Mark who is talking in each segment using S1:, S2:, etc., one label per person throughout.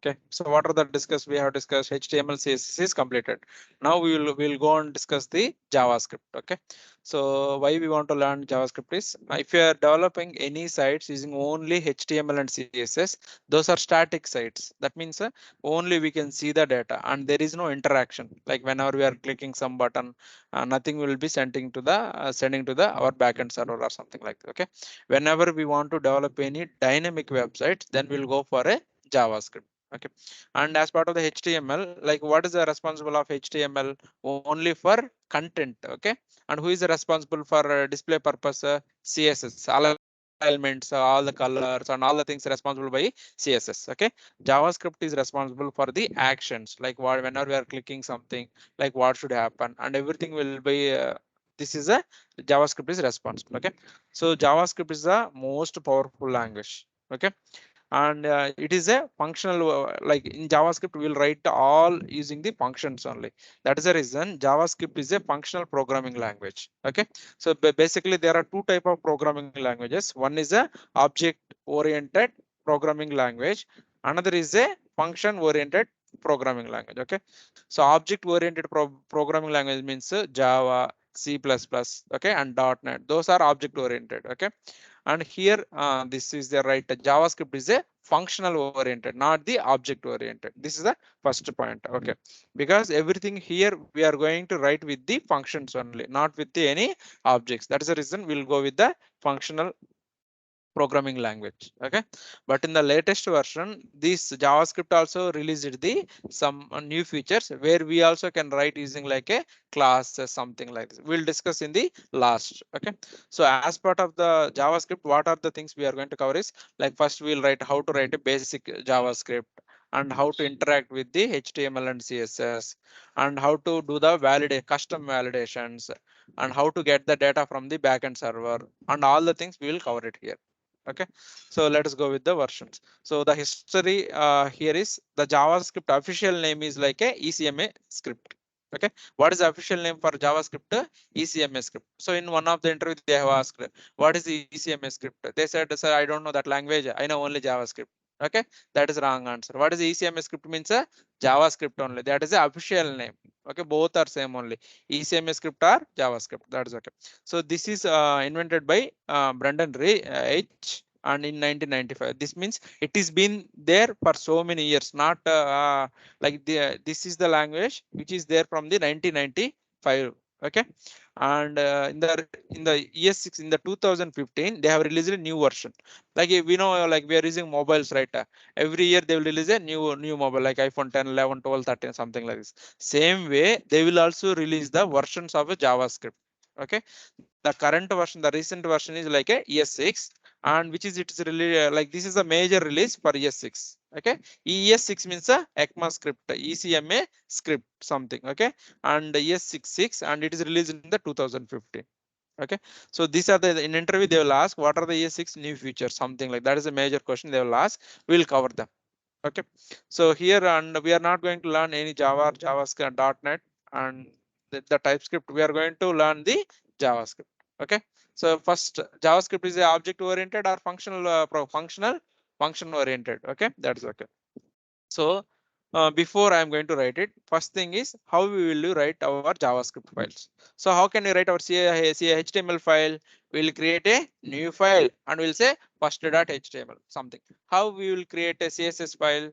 S1: Okay, so what are the discussed? We have discussed HTML, CSS is completed. Now we'll go and discuss the JavaScript. Okay, so why we want to learn JavaScript is if you are developing any sites using only HTML and CSS, those are static sites. That means only we can see the data and there is no interaction. Like whenever we are clicking some button, nothing will be sending to the our backend server or something like that. Okay, whenever we want to develop any dynamic websites, then we'll go for a JavaScript. Okay, and as part of the HTML, like what is the responsible of HTML? Only for content. Okay, and who is responsible for display purpose? CSS, alignments, all the colors and all the things responsible by CSS. Okay, JavaScript is responsible for the actions, like what whenever we are clicking something, like what should happen, and everything will be. This is a JavaScript is responsible. Okay, so JavaScript is the most powerful language. Okay, and it is a functional like in JavaScript we'll write all using the functions only. That is the reason JavaScript is a functional programming language. Okay, so basically there are two type of programming languages. One is a object oriented programming language, another is a function oriented programming language. Okay, so object oriented programming language means Java, C++, okay, and .NET. Those are object oriented. Okay, and here this is the right JavaScript is a functional oriented, not the object oriented. This is the first point. Okay, because everything here we are going to write with the functions only, not with the any objects. That is the reason we'll go with the functional programming language. Okay, but in the latest version this JavaScript also released the some new features where we also can write using like a class, something like this we'll discuss in the last. Okay, so as part of the JavaScript, what are the things we are going to cover is like first we'll write how to write a basic JavaScript and how to interact with the HTML and CSS and how to do the custom validations and how to get the data from the backend server and all the things we will cover it here. Okay, so let us go with the versions. So the history here is the JavaScript official name is like a ECMA script. Okay, what is the official name for JavaScript? ECMA script. So in one of the interview they have asked what is the ECMA script? They said, sir, I don't know that language, I know only JavaScript. Okay, that is wrong answer. What is the ECMA script means? JavaScript only, that is the official name. Okay, both are same only, ECMA script or JavaScript. That is okay. So this is invented by Brendan Ray H and in 1995. This means it has been there for so many years, not like this is the language which is there from the 1995. Okay, and in the year 6 in the 2015 they have released a new version. Like we know, like we are using mobiles, right? Every year they will release a new mobile like iPhone 10, 11, 12, 13, something like this. Same way they will also release the versions of a JavaScript. Okay, the current version, the recent version is like a ES6, and which is it's really like this is a major release for ES6. Okay, ES6 means a ECMA script, ECMA script something. Okay, and ES66 and it is released in the 2015. Okay, so these are the in interview they will ask what are the ES6 new features, something like that is a major question they will ask. We will cover them. Okay, so here and we are not going to learn any Java or JavaScript .NET and the TypeScript. We are going to learn the JavaScript. Okay, so first JavaScript is a object oriented or functional function oriented. Okay, that's okay. So before I am going to write it, first thing is how we will write our JavaScript files. So how can we write our HTML file? We'll create a new file and we'll say first.html something. How we will create a CSS file?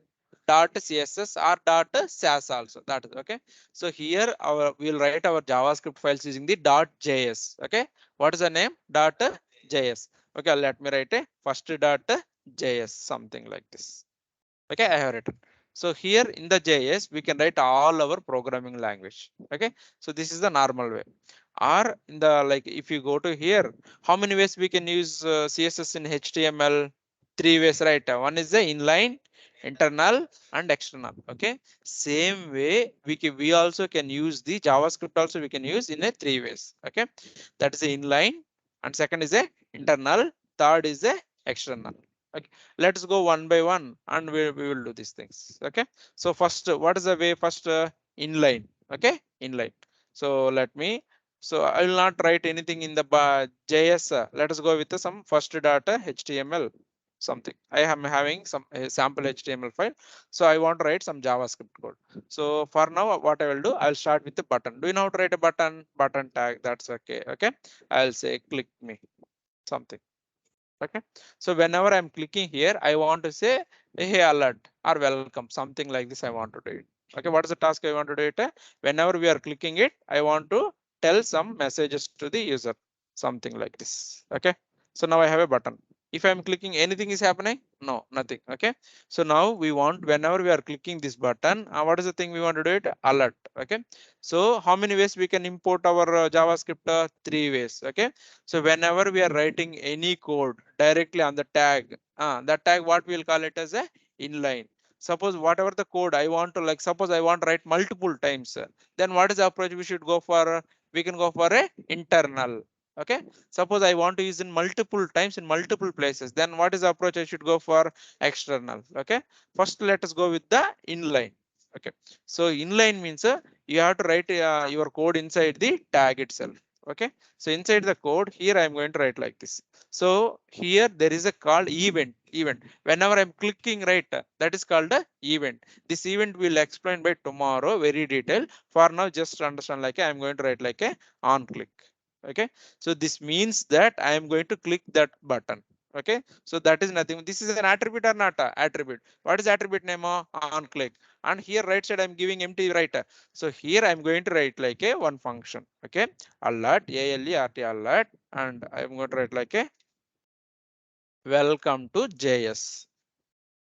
S1: .css or .sass also. That is okay. So here our we'll write our JavaScript files using the .js. Okay. What is the name? .js. Okay. Let me write a first.js something like this. Okay, I have written. So here in the JS, we can write all our programming language. Okay, so this is the normal way. Or in the like, if you go to here, how many ways we can use CSS in HTML? Three ways, right? One is the inline, internal, and external. Okay, same way we also can use the JavaScript. Also we can use in a three ways. Okay, that is the inline, and second is a internal, third is a external. Okay, let's go one by one and we will do these things. Okay, so first what is the way? First inline. Okay, inline. So let me, so I will not write anything in the JS. Let us go with some first data HTML. something. I am having some sample HTML file. So I want to write some JavaScript code. So for now, what I will do, I'll start with the button. Do you know how to write a button? Button tag. That's okay. Okay. I'll say click me something. Okay. So whenever I'm clicking here, I want to say, hey, alert or welcome, something like this. I want to do it. Okay. What is the task I want to do it? Whenever we are clicking it, I want to tell some messages to the user, something like this. Okay. So now I have a button. If I'm clicking, anything is happening? No, nothing. Okay. So now we want, whenever we are clicking this button, what is the thing we want to do it? Alert. Okay. So how many ways we can import our JavaScript? Three ways. Okay. So whenever we are writing any code directly on the tag, that tag, what we'll call it as a inline. Suppose whatever the code I want to, like, suppose I want to write multiple times, then what is the approach we should go for? We can go for a internal. Okay. Suppose I want to use in multiple times in multiple places, then what is the approach I should go for? External. Okay. First, let us go with the inline. Okay. So inline means you have to write your code inside the tag itself. Okay. So inside the code here, I'm going to write like this. So here there is a called event. Whenever I'm clicking right, that is called a event. This event will explain by tomorrow very detailed. For now, just understand like I'm going to write like a on click. Okay. So this means that I am going to click that button. Okay. So that is nothing. This is an attribute or not a attribute. What is attribute name? On click. And here right side I'm giving empty right. So here I'm going to write like a one function. Okay. Alert, alert, alert, and I'm going to write like a welcome to JS.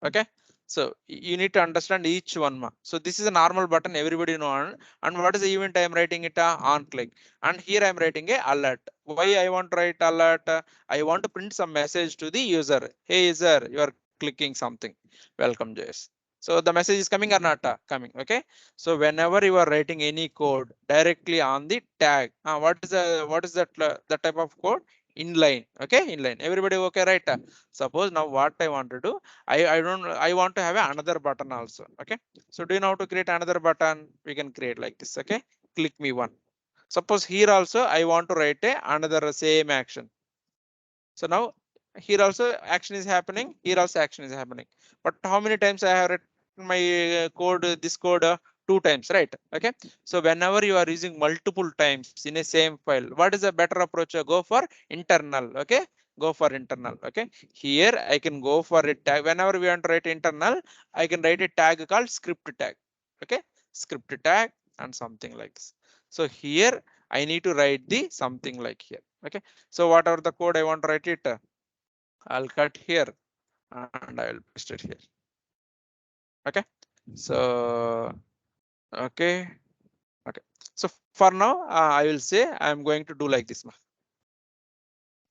S1: Okay. So you need to understand each one. So this is a normal button, everybody know. And what is the event I am writing it? On click. And here I am writing a alert. Why I want to write alert? I want to print some message to the user. Hey user, you are clicking something. Welcome JS. So the message is coming or not coming. Okay. So whenever you are writing any code directly on the tag, what is that the type of code? Inline. Okay, inline. Everybody okay, right? Suppose now what I want to do, I want to have another button also. Okay. So do you know how to create another button? We can create like this. Okay. Click me one. Suppose here also I want to write a another same action. So now here also action is happening. Here also action is happening. But how many times I have written my code, this code two times, right? Okay. So whenever you are using multiple times in a same file, what is a better approach? Go for internal. Okay. Go for internal. Okay. Here I can go for a tag. Whenever we want to write internal, I can write a tag called script tag. Okay. Script tag and something like this. So here I need to write the something like here. Okay. So whatever the code I want to write it, I'll cut here and I will paste it here. Okay. So, okay. Okay. So for now, I will say I'm going to do like this.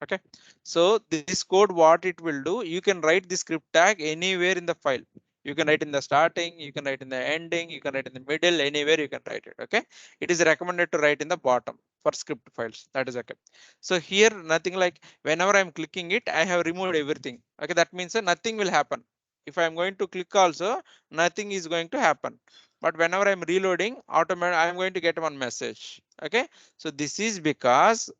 S1: Okay. So this code, what it will do, you can write the script tag anywhere in the file. You can write in the starting, you can write in the ending, you can write in the middle, anywhere you can write it. Okay. It is recommended to write in the bottom for script files. That is okay. So here, nothing like whenever I'm clicking it, I have removed everything. Okay. That means nothing will happen. If I'm going to click also, nothing is going to happen. But whenever I'm reloading, automatically I'm going to get one message. Okay. So this is because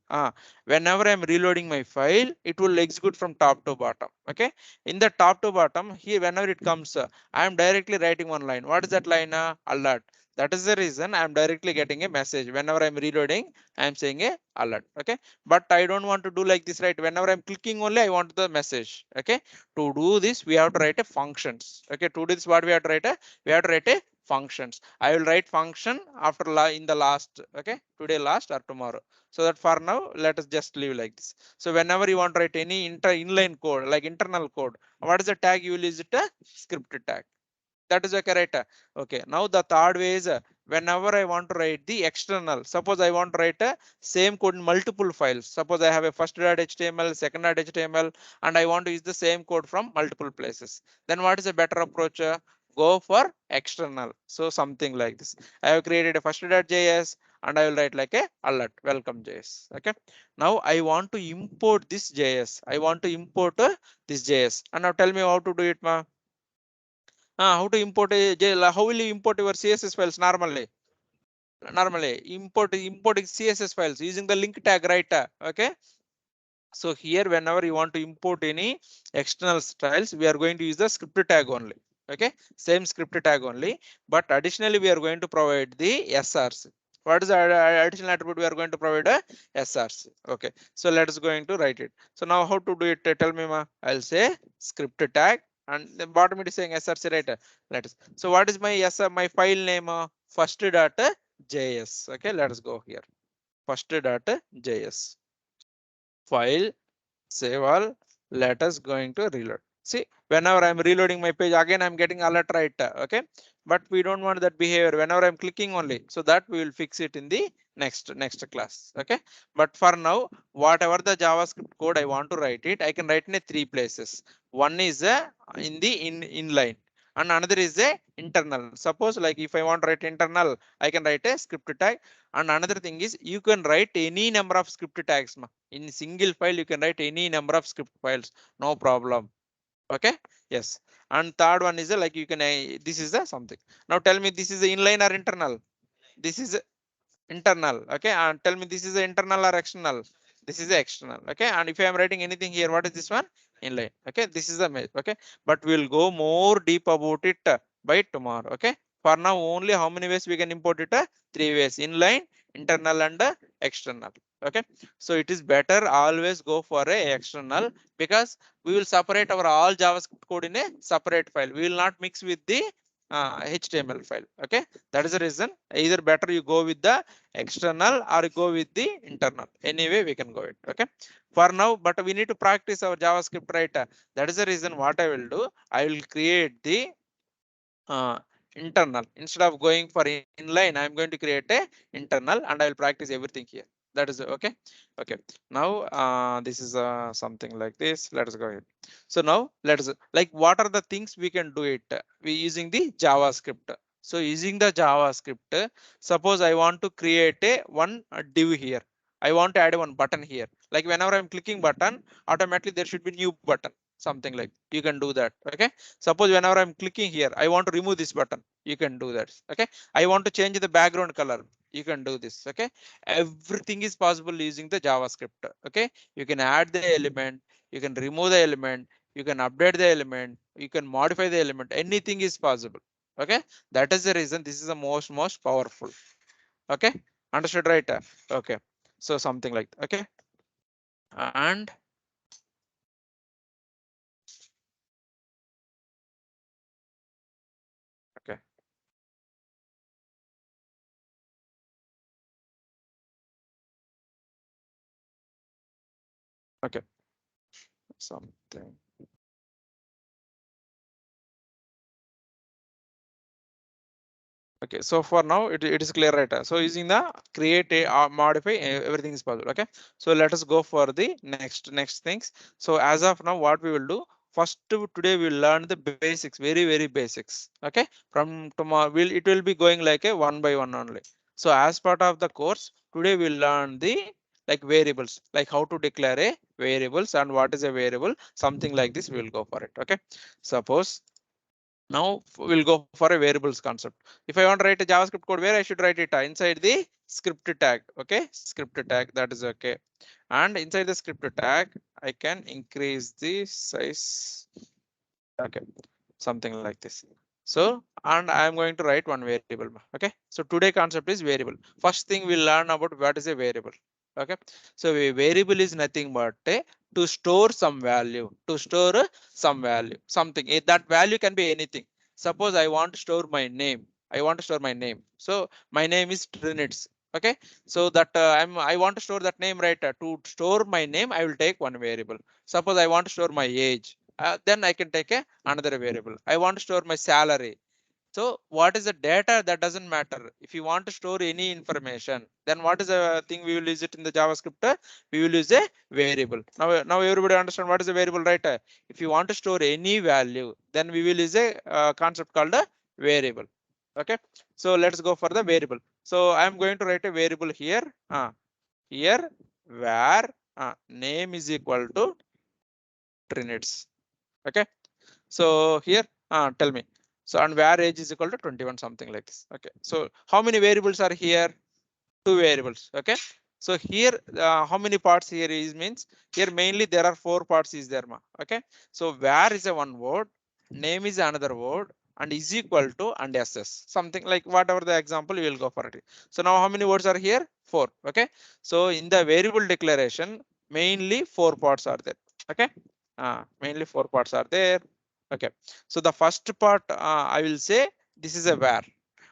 S1: whenever I'm reloading my file, it will execute from top to bottom. Okay. In the top to bottom here, whenever it comes, I am directly writing one line. What is that line? Alert. That is the reason I'm directly getting a message. Whenever I'm reloading, I'm saying a alert. Okay. But I don't want to do like this, right? Whenever I'm clicking only, I want the message. Okay. To do this, we have to write a functions. Okay. To do this, what we have to write? We have to write a functions. I will write function after in the last. Okay. Today last or tomorrow. So that for now, let us just leave like this. So whenever you want to write any inline code, like internal code, what is the tag you will use it? A script tag. That is okay, right? Okay. Now the third way is whenever I want to write the external, suppose I want to write a same code in multiple files. Suppose I have a first.html, second.html, and I want to use the same code from multiple places. Then what is a better approach? Go for external. So something like this. I have created a first.js and I will write like a alert welcome JS. Okay. Now I want to import this JS. I want to import this JS. And now tell me how to do it, ma. How to import how will you import your CSS files normally? Normally importing CSS files using the link tag, right? Okay. So here, whenever you want to import any external styles, we are going to use the script tag only. Okay, same script tag only, but additionally we are going to provide the SRC. What is the additional attribute we are going to provide? A SRC. Okay, so let us going to write it. So now how to do it? Tell me, ma. I'll say script tag, and the bottom it is saying SRC, right? Let us. So what is my my file name? First.js. Okay, let us go here. First.js file. Save all. Let us going to reload. See, whenever I'm reloading my page, again I'm getting alert, right? Okay, but we don't want that behavior whenever I'm clicking only. So that we will fix it in the next class. Okay, but for now, whatever the JavaScript code I want to write it, I can write in a three places. One is in the inline, and another is a internal. Suppose like if I want to write internal, I can write a script tag. And another thing is you can write any number of script tags. In single file, you can write any number of script files, no problem. Okay, yes. And third one is like you can, this is the something. Now tell me, this is the inline or internal? This is internal. Okay, and tell me, this is the internal or external? This is the external. Okay, and if I am writing anything here, what is this one? Inline. Okay, this is the math. Okay, but we'll go more deep about it by tomorrow. Okay, for now only how many ways we can import it? Three ways: inline, internal, and external. Okay, so it is better always go for a external, because we will separate our all JavaScript code in a separate file. We will not mix with the HTML file. Okay, that is the reason. Either better you go with the external or go with the internal. Anyway, we can go it. Okay, for now, but we need to practice our JavaScript, right? That is the reason. What I will do, I will create the uh, internal. Instead of going for inline, I am going to create a internal, and I will practice everything here. That is okay. Okay, now this is something like this. Let us go ahead. So now let us, like, what are the things we can do it? We using the JavaScript. So using the JavaScript, suppose I want to create a one div here. I want to add one button here. Like whenever I'm clicking button, automatically there should be new button, something like you can do that. Okay, suppose whenever I'm clicking here, I want to remove this button, you can do that. Okay, I want to change the background color, you can do this. Okay, everything is possible using the JavaScript. Okay, you can add the element, you can remove the element, you can update the element, you can modify the element, anything is possible. Okay, that is the reason this is the most powerful. Okay, understood, right? Okay, so something like that. Okay, and okay, okay, something. Okay, so for now it is clear, right? So using the create a modify, everything is possible. Okay, so let us go for the next things. So as of now, what we will do first, today we will learn the basics, very basics. Okay, from tomorrow it will be going like a one by one only. So as part of the course, today we'll learn the like variables, like how to declare a variables and what is a variable, something like this we will go for it. Okay, suppose now we'll go for a variables concept. If I want to write a JavaScript code, where I should write it? Inside the script tag. Okay, script tag, that is okay. And inside the script tag, I can increase the size. Okay, something like this. So, and I am going to write one variable. Okay, so today concept is variable. First thing we'll learn about what is a variable. Okay, so a variable is nothing but to store some value, to store some value, something. That value can be anything. Suppose I want to store my name. I want to store my name. So my name is Trinits. Okay, so that I want to store that name, right? To store my name, I will take one variable. Suppose I want to store my age. Then I can take another variable. I want to store my salary. So what is the data? That doesn't matter. If you want to store any information, then what is the thing we will use it in the JavaScript? We will use a variable. Now everybody understand what is a variable, right? If you want to store any value, then we will use a concept called a variable. Okay. So let's go for the variable. So I'm going to write a variable here. Here where name is equal to Trinits. Okay, so here tell me, so and where age is equal to 21, something like this. Okay, so how many variables are here? Two variables. Okay, So here, how many parts here is means here mainly there are 4 parts is there, ma. Okay. So where is a one word, name is another word, and is equal to and ss, something like whatever the example you will go for it. So now how many words are here? 4. Okay. So in the variable declaration, mainly 4 parts are there. Okay. Mainly 4 parts are there. Okay. So the first part, I will say this is a where,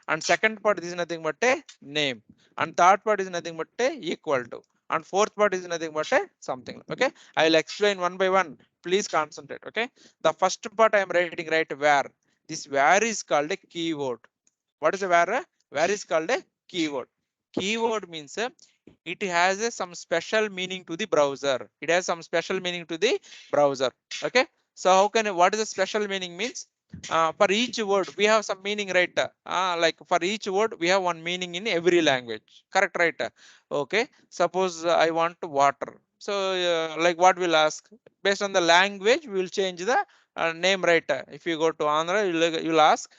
S1: and second part is nothing but a name, and third part is nothing but a equal to, and fourth part is nothing but a something. Okay. I will explain one by one. Please concentrate. Okay. The first part I am writing right where. This where is called a keyword. What is a where? Where is called a keyword. Keyword means it has some special meaning to the browser. It has some special meaning to the browser. Okay. So how can what is the special meaning means? For each word we have some meaning, right? Like for each word we have one meaning in every language. Correct, right? Okay. Suppose I want water. So like what we'll ask based on the language, we will change the name, right? If you go to Andhra, you'll ask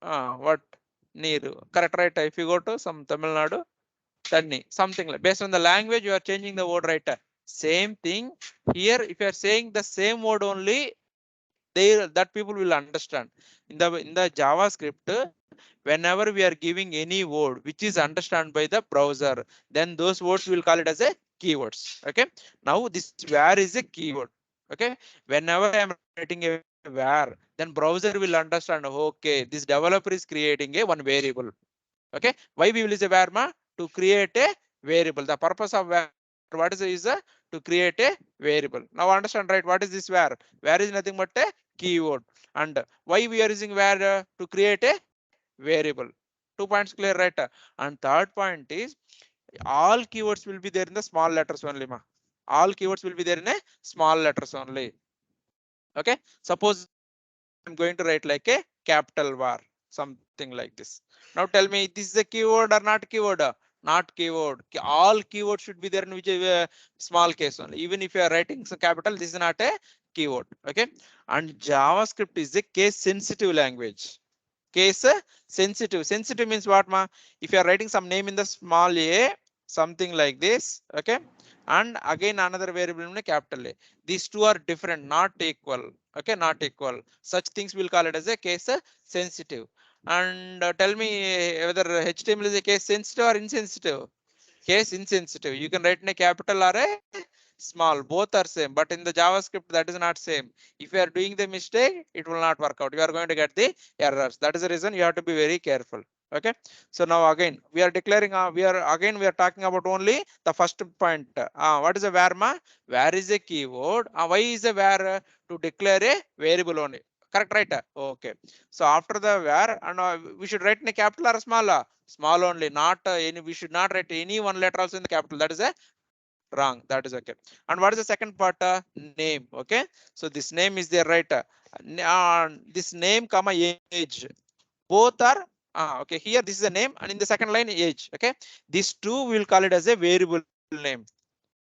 S1: what Neeru. Correct, right? If you go to some Tamil Nadu, Tanni, something like based on the language, you are changing the word, right? Same thing here. If you are saying the same word only, they that people will understand. In the JavaScript, whenever we are giving any word which is understood by the browser, then those words will call it as a keywords. Okay. Now this where is a keyword. Okay. Whenever I am writing a where, then browser will understand. Okay, this developer is creating a one variable. Okay. Why we will use a where, ma? To create a variable. The purpose of where, what is to create a variable. Now understand, right? What is this where? Where is nothing but a keyword. And why we are using where to create a variable? 2 points clear, right? And third point is all keywords will be there in the small letters only, ma. All keywords will be there in a small letters only. Okay. Suppose I'm going to write like a capital var, something like this. Now tell me, this is a keyword or not keyword? Not keyword. All keywords should be there in which small case only. Even if you are writing some capital, this is not a keyword. Okay. And JavaScript is a case sensitive language. Case sensitive. Sensitive means what, ma? If you are writing some name in the small a, something like this. Okay. And again another variable in a capital A. These two are different, not equal. Okay, not equal. Such things we'll call it as a case sensitive. And tell me whether HTML is a case sensitive or insensitive. Case insensitive. You can write in a capital or a small. Both are same. But in the JavaScript, that is not same. If you are doing the mistake, it will not work out. You are going to get the errors. That is the reason you have to be very careful. Okay. So now again, we are declaring. We are talking about only the first point. What is a where, ma? Where is a keyword? Why is a where? To declare a variable only. Correct, right? Okay. So after the where, and we should write in a capital or small? Small only, not any. We should not write any one letter also in the capital. That is a wrong. That is okay. And what is the second part? Name. Okay. So this name is there, right? This name comma age, both are okay. Here this is a name, and in the second line age. Okay. These two will call it as a variable name.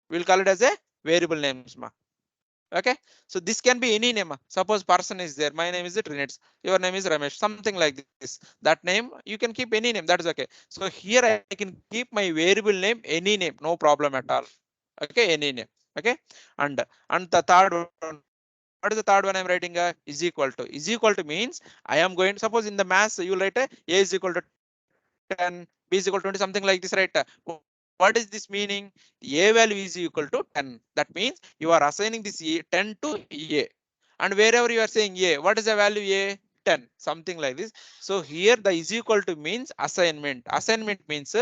S1: We'll call it as a variable names, ma. Okay. So this can be any name. Suppose person is there. My name is Trinits. Your name is Ramesh. Something like this. That name you can keep any name. That is okay. So here I can keep my variable name any name. No problem at all. Okay. Any name. Okay. And the third one. What is the third one I'm writing? Is equal to. Is equal to means I am going. Suppose in the maths you write a is equal to 10, b is equal to 20, something like this, right? What is this meaning? A value is equal to 10. That means you are assigning this 10 to a. And wherever you are saying a, what is the value a? 10, something like this. So here the is equal to means assignment. Assignment means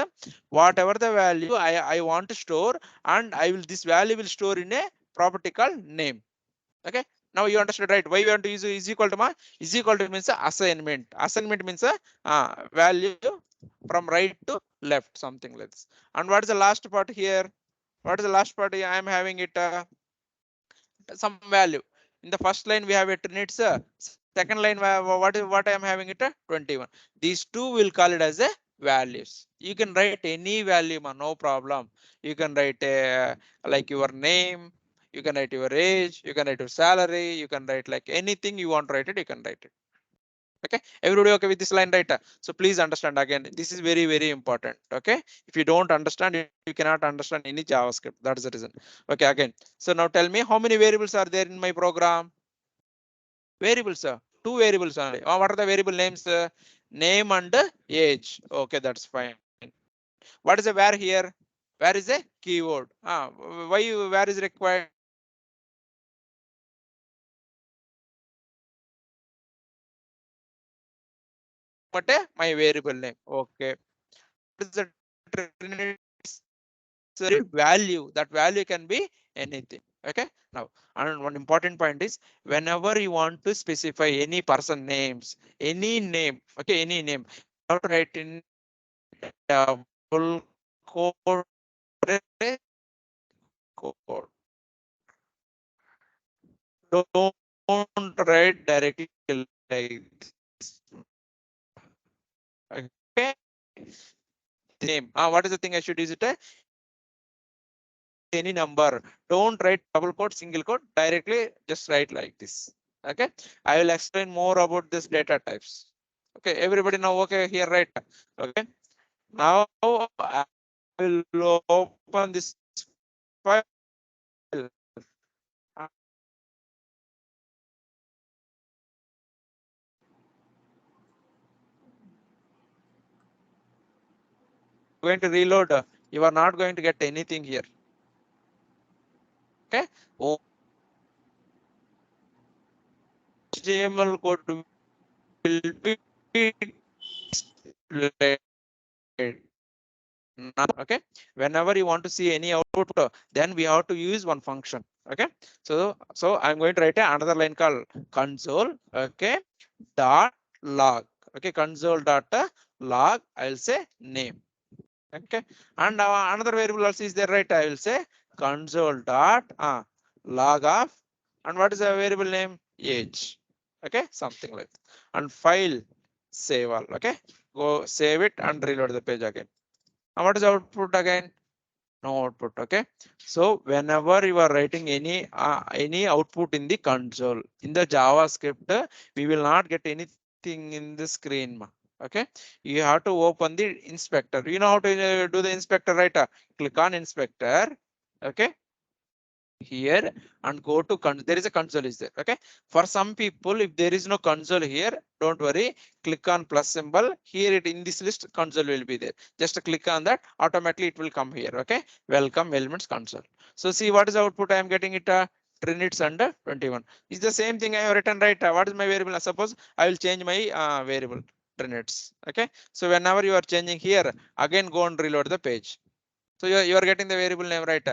S1: whatever the value I want to store, and I will this value will store in a property called name. Okay. Now you understood, right? Why we want to use is equal to, ma? Is equal to means assignment. Assignment means value from right to left, something like this. And what is the last part here? What is the last part? I am having it some value. In the first line we have a Trinits. Second line what I am having it 21. These two will call it as a values. You can write any value, man, no problem. You can write like your name. You can write your age. You can write your salary. You can write like anything you want to write it. You can write it. Okay, everybody okay with this line, right? So please understand again, this is very, very important. Okay, if you don't understand, you cannot understand any JavaScript. That is the reason. Okay, again. So now tell me how many variables are there in my program? Variables, two variables only. What are the variable names? Name and age. Okay, that's fine. What is a where here? Where is a keyword? Why where is required? But my variable name. Okay. What is the Trinits value? That value can be anything. Okay. Now, and one important point is whenever you want to specify any person names, any name, okay, any name, you have to write in double quote code. Don't write directly like this. Okay. Name. What is the thing I should use it? Any number. Don't write double quote, single quote. Directly just write like this. Okay. I will explain more about this data types. Okay. Everybody now okay here, right? Okay. Now I will open this file. I'm going to reload. You are not going to get anything here. Okay. Oh, HTML code will be displayed. Okay, whenever you want to see any output, then we have to use one function. Okay, so I'm going to write another line called console. Okay, dot log. Okay, console dot log. I'll say name. Okay, and another variable also is there, right? I will say console dot log of, and what is the variable name? Age. Okay, something like that. And file save all. Okay, go save it and reload the page again. And what is output again? No output. Okay, so whenever you are writing any output in the console in the JavaScript, we will not get anything in the screen. Okay, you have to open the inspector. You know how to do the inspector, right? Click on inspector. Okay, here and go to there is a console is there. Okay, for some people if there is no console here, don't worry, click on plus symbol here. It in this list console will be there. Just click on that, automatically it will come here. Okay, welcome elements console. So see what is the output I am getting it. Trinits under 21 is the same thing I have written, right? What is my variable? Suppose I will change my variable Trinits. Okay, so whenever you are changing here, again go and reload the page. So you are getting the variable name, right?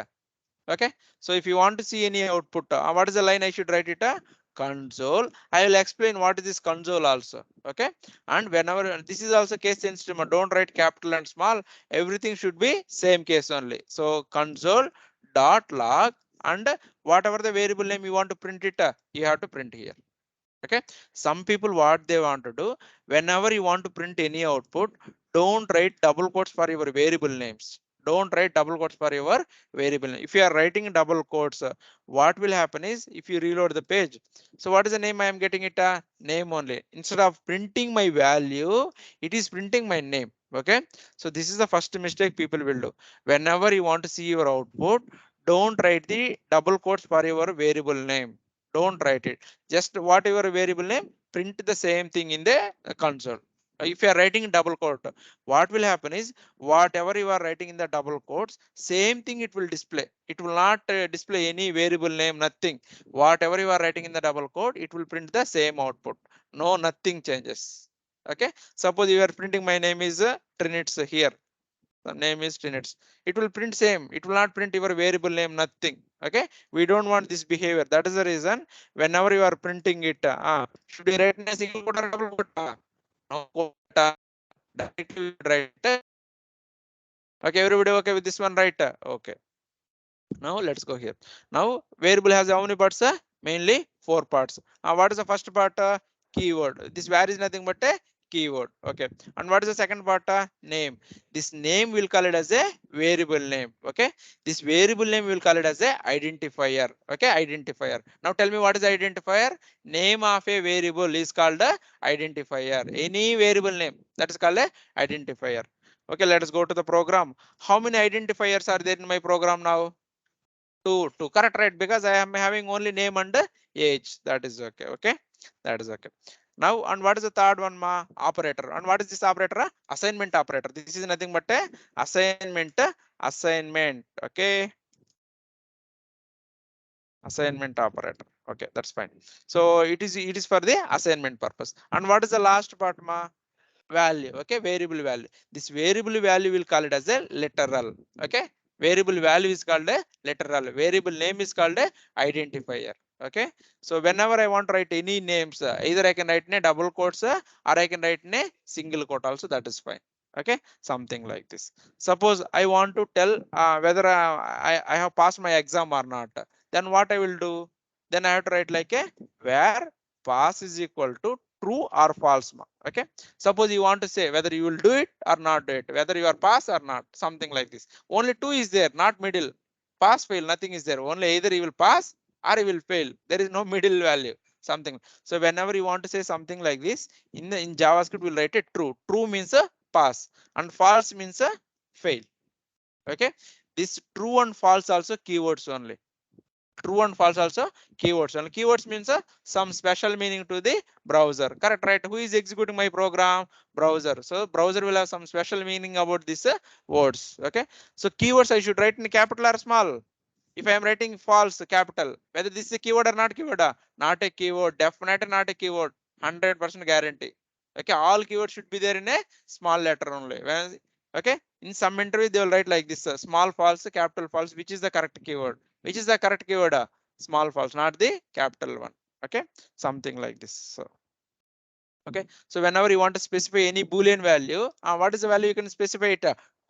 S1: Okay, so if you want to see any output, what is the line I should write it? Console. I will explain what is this console also. Okay, and whenever this is also case sensitive, don't write capital and small. Everything should be same case only. So console dot log, and whatever the variable name you want to print it, you have to print here. Okay, some people what they want to do, whenever you want to print any output, don't write double quotes for your variable names. Don't write double quotes for your variable name. If you are writing double quotes, what will happen is if you reload the page, so what is the name I am getting it? Name only. Instead of printing my value, it is printing my name. Okay, so this is the first mistake people will do. Whenever you want to see your output, don't write the double quotes for your variable name. Don't write it. Just whatever variable name, print the same thing in the console. If you are writing in double quote, what will happen is whatever you are writing in the double quotes, same thing it will display. It will not display any variable name, nothing. Whatever you are writing in the double quote, it will print the same output. No, nothing changes. Okay, suppose you are printing my name is Trinits here. The name is Trinits. It will print same. It will not print your variable name, nothing. Okay, we don't want this behavior. That is the reason whenever you are printing it, should you write in a single quote or double quote? No quote. Directly write. Okay, everybody okay with this one, right? Okay. Now let's go here. Now variable has how many parts? Mainly 4 parts. What is the first part? Keyword. This where is nothing but a keyword. Okay, and what is the second part? Name. This name will call it as a variable name. Okay, this variable name will call it as a identifier. Okay, identifier. Now tell me, what is identifier? Name of a variable is called a identifier. Any variable name, that is called a identifier. Okay, let us go to the program. How many identifiers are there in my program now? Two, correct, right? Because I am having only name and age. That is okay. Okay, that is okay. Now, and what is the third one, ma? Operator. And what is this operator? Assignment operator. This is nothing but a assignment. Assignment. Okay, assignment operator. Okay, that's fine. So it is for the assignment purpose. And what is the last part, ma? Value. Okay, variable value. This variable value will call it as a literal. Okay, variable value is called a literal. Variable name is called a identifier. Okay, so whenever I want to write any names, either I can write in a double quotes or I can write in a single quote also, that is fine. Okay, something like this. Suppose I want to tell whether I have passed my exam or not, then what I will do? Then I have to write like a where pass is equal to true or false. Okay, suppose you want to say whether you will do it or not do it, whether you are pass or not, something like this. Only two is there, not middle. Pass fail, nothing is there. Only either you will pass or you will fail. There is no middle value. Something. So whenever you want to say something like this, in JavaScript we'll write it true. True means a pass and false means a fail. Okay. This true and false also keywords only. True and false also keywords, and keywords means some special meaning to the browser. Correct, right? Who is executing my program? Browser. So browser will have some special meaning about these words. Okay, so keywords I should write in capital or small. If I am writing false, capital, whether this is a keyword or not keyword, not a keyword, definitely not a keyword, 100% guarantee. Okay, all keywords should be there in a small letter only. Okay, in some interview they will write like this: small false, capital false. Which is the correct keyword? Which is the correct keyword? Small false, not the capital one. Okay, something like this. So, okay, so whenever you want to specify any boolean value, what is the value you can specify it?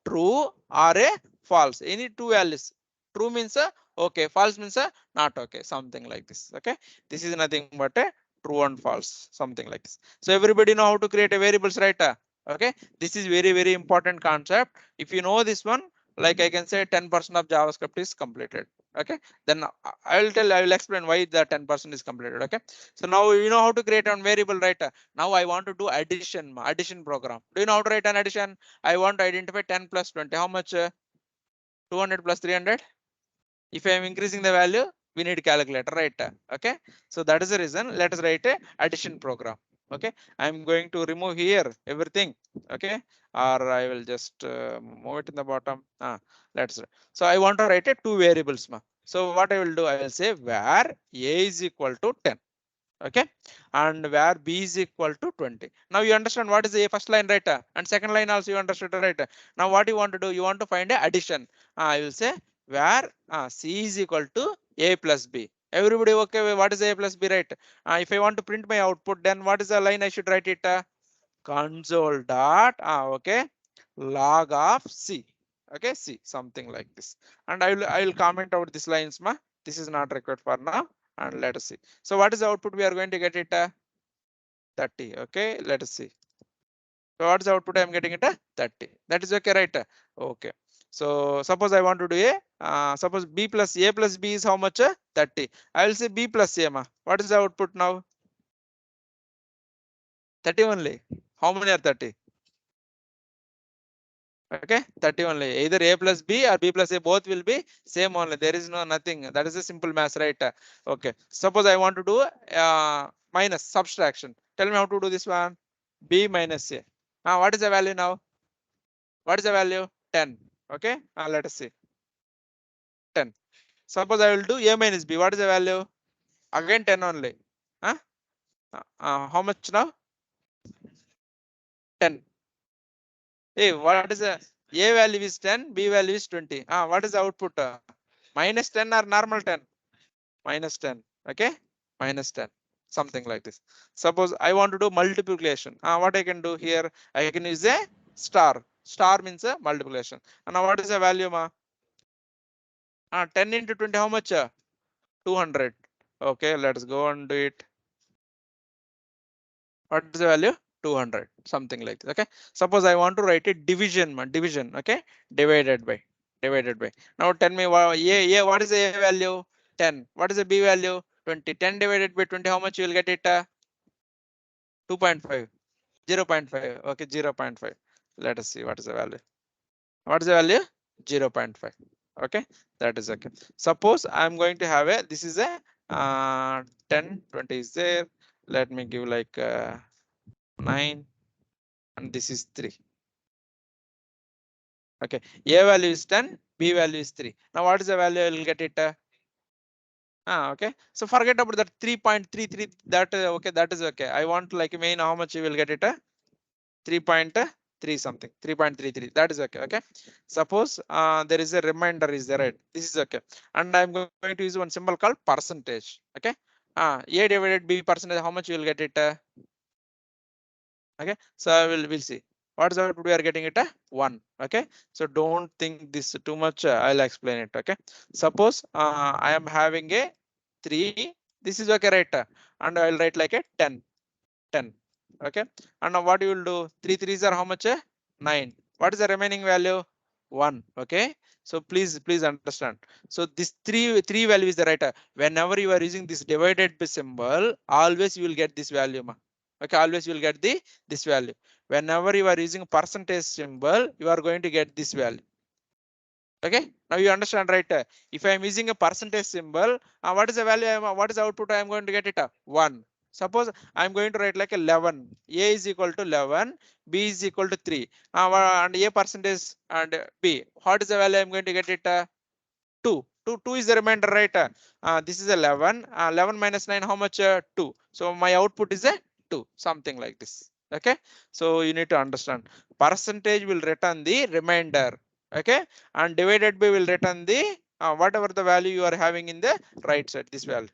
S1: True or a false, any two values. True means okay, false means not okay, something like this. Okay, this is nothing but a true and false, something like this. So everybody know how to create a variables, right? Okay, this is very very important concept. If you know this one, like I can say 10% of JavaScript is completed. Okay, then I will explain why the 10% is completed. Okay, so now you know how to create a variable, right? Now I want to do addition program. Do you know how to write an addition? I want to identify 10 plus 20. How much? 200 plus 300. If I am increasing the value, we need calculator, right? Okay, so that is the reason. Let us write a addition program. Okay, I am going to remove here everything. Okay, or I will just move it in the bottom. Let's. So I want to write a two variables. So what I will do? I will say where a is equal to 10. Okay, and where b is equal to 20. Now you understand what is the first line, right? And second line also you understood, right? Now what you want to do? You want to find a addition. I will say where c is equal to a plus b. Everybody okay? What is a plus b, right? If I want to print my output, then what is the line I should write it? Console dot okay, log of c. Okay, c, something like this. And I will comment out these lines. This is not required for now. And let us see. So what is the output we are going to get it? 30. Okay, let us see. So what is the output I am getting it? 30. That is okay, right? Okay. So suppose I want to do a suppose b plus b is how much? 30. I will say b plus a. What is the output now? 30 only. How many are 30? Okay, 30 only. Either a plus b or b plus a, both will be same only. There is no nothing. That is a simple math, right? Okay, suppose I want to do minus subtraction. Tell me how to do this one. B minus a. What is the value now? What is the value? 10. Okay, let us see. 10. Suppose I will do a minus b. What is the value? Again 10 only. Huh? How much now? 10. Hey, what is the a value is 10, b value is 20. What is the output? Minus 10 or normal 10? Minus 10. Okay, minus 10, something like this. Suppose I want to do multiplication. What I can do here? I can use a star. Star means a multiplication. And now what is the value? 10 into 20, how much? 200. Okay, let's go and do it. What is the value? 200, something like this. Okay, suppose I want to write a division, division. Okay, divided by. Now tell me what what is the A value? 10. What is the B value? 20. 10 divided by 20, how much you will get it? 2.5. 0.5. Okay, 0.5. Let us see what is the value. What is the value? 0.5. Okay, that is okay. Suppose I'm going to have a, this is a 10, 20 is there. Let me give like 9, and this is 3. Okay, A value is 10, B value is 3. Now what is the value? I will get it. Okay, so forget about that 3.33. That okay, that is okay. I want like main how much you will get it? 3.3 something, 3.33. That is okay. Okay, suppose there is a remainder is there, right? This is okay, and I'm going to use one symbol called percentage. Okay, A divided B percentage, how much you will get it? Okay, so we'll see what is the output we are getting it 1. Okay, so don't think this too much. I'll explain it. Okay, suppose I am having a 3. This is okay, right? And I'll write like a 10. Okay, and now what you will do? 3 3s are how much? 9. What is the remaining value? 1. Okay, so please understand. So this three value is the right. Whenever you are using this divided by symbol, always you will get this value. Okay, always you will get this value. Whenever you are using percentage symbol, you are going to get this value. Okay, now you understand, right? If I am using a percentage symbol, what is the value? What is the output I am going to get it? 1. Suppose I am going to write like 11. A is equal to 11, B is equal to 3. And A percentage and B. What is the value I am going to get it? 2. 2 is the remainder, right? This is 11. 11 minus 9, how much? 2. So my output is a 2, something like this. Okay, so you need to understand. Percentage will return the remainder. Okay, and divided by will return the whatever the value you are having in the right side, this value.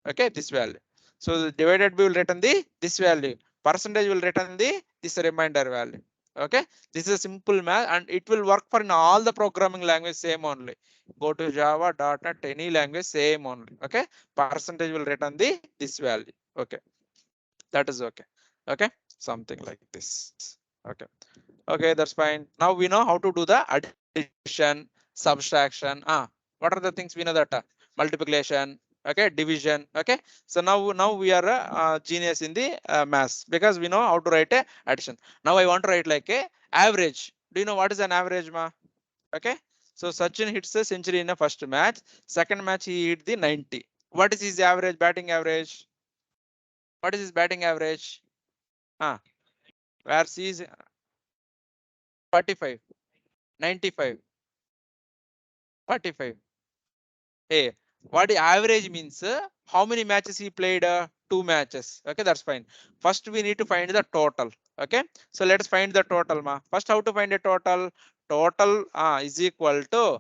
S1: Okay, this value. So the divided by will return the this value. Percentage will return the this remainder value. Okay, this is a simple math, and it will work for in all the programming language same only. Go to Java, .NET, any language same only. Okay, percentage will return the this value. Okay, that is okay. Okay, something like this. Okay. Okay, that's fine. Now we know how to do the addition, subtraction. What are the things we know that? Multiplication. Okay, division. Okay, so now we are genius in the maths because we know how to write a addition. Now I want to write like a average. Do you know what is an average, ma? Okay, so Sachin hits a century in a first match. Second match he hit the 90. What is his average batting average? What is his batting average? Where C is 45, 95, 45. Hey, what the average means? How many matches he played? 2 matches. Okay, that's fine. First, we need to find the total. Okay, so let's find the total. First, how to find a total? Total is equal to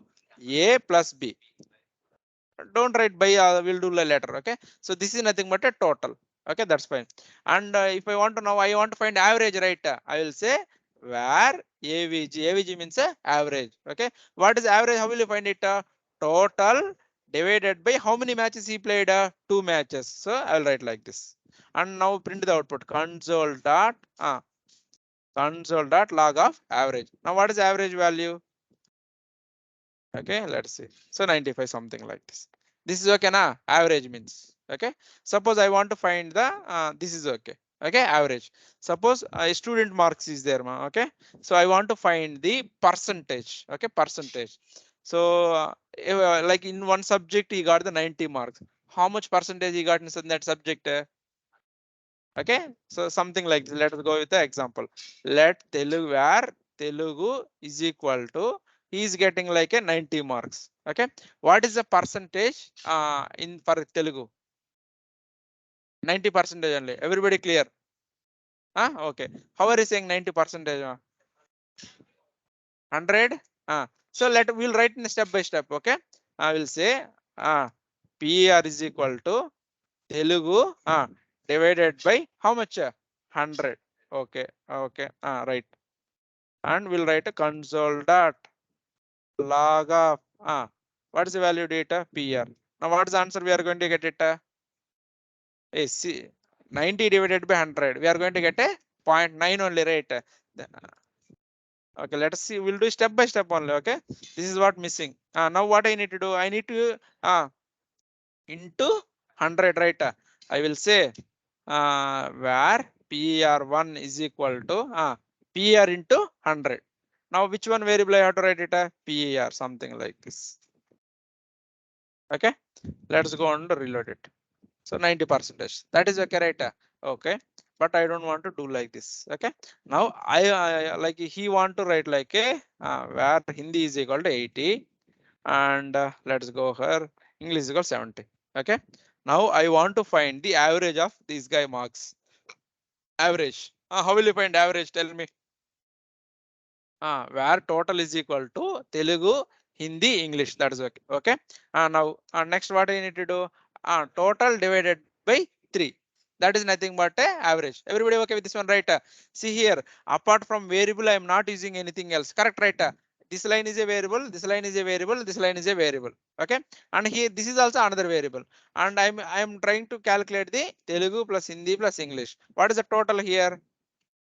S1: A plus B. Don't write by. We'll do later. Okay, so this is nothing but a total. Okay, that's fine. And if I want to know, I want to find average, right? I will say where AVG means average. Okay, what is average? How will you find it? Total divided by how many matches he played? 2 matches. So I'll write like this. And now print the output. Console dot log of average. Now what is average value? Okay, let's see. So 95, something like this. This is okay, na? Average means. Okay. Suppose I want to find the this is okay. Okay, average. Suppose a student marks is there, ma. Okay. So I want to find the percentage. Okay, percentage. So like in one subject he got the 90 marks. How much percentage he got in that subject? Okay, so something like this. Let us go with the example. Let Telugu where Telugu is equal to he is getting like a 90 marks. Okay, what is the percentage in for Telugu? 90 percentage only. Everybody clear? Okay. How are you saying 90 percentage? 100. So we'll write in step by step. Okay, I will say PER is equal to Telugu divided by how much? 100. Okay, okay, right. And we'll write a console dot log of what is the value data? PR. Now what is the answer we are going to get it? See, 90 divided by 100. We are going to get a 0.9 only, right? Okay, let us see. We'll do step by step only. Okay, this is what missing. Now what I need to do? I need to into 100, right? I will say where PER1 is equal to PER into 100. Now which one variable I have to write it? PER, something like this. Okay, let's go and reload it. So 90%. That is okay, right? Okay, but I don't want to do like this. Okay, now I like he want to write like a where Hindi is equal to 80 and let's go here English is equal to 70. Okay, now I want to find the average of these guy marks. Average. How will you find average? Tell me. Where total is equal to Telugu, Hindi, English. That is okay. Okay. Now next what I need to do? Total divided by 3. That is nothing but a average. Everybody okay with this one, right? See here, apart from variable, I am not using anything else. Correct, right? This line is a variable, this line is a variable, this line is a variable. Okay. And here this is also another variable. And I'm trying to calculate the Telugu plus Hindi plus English. What is the total here?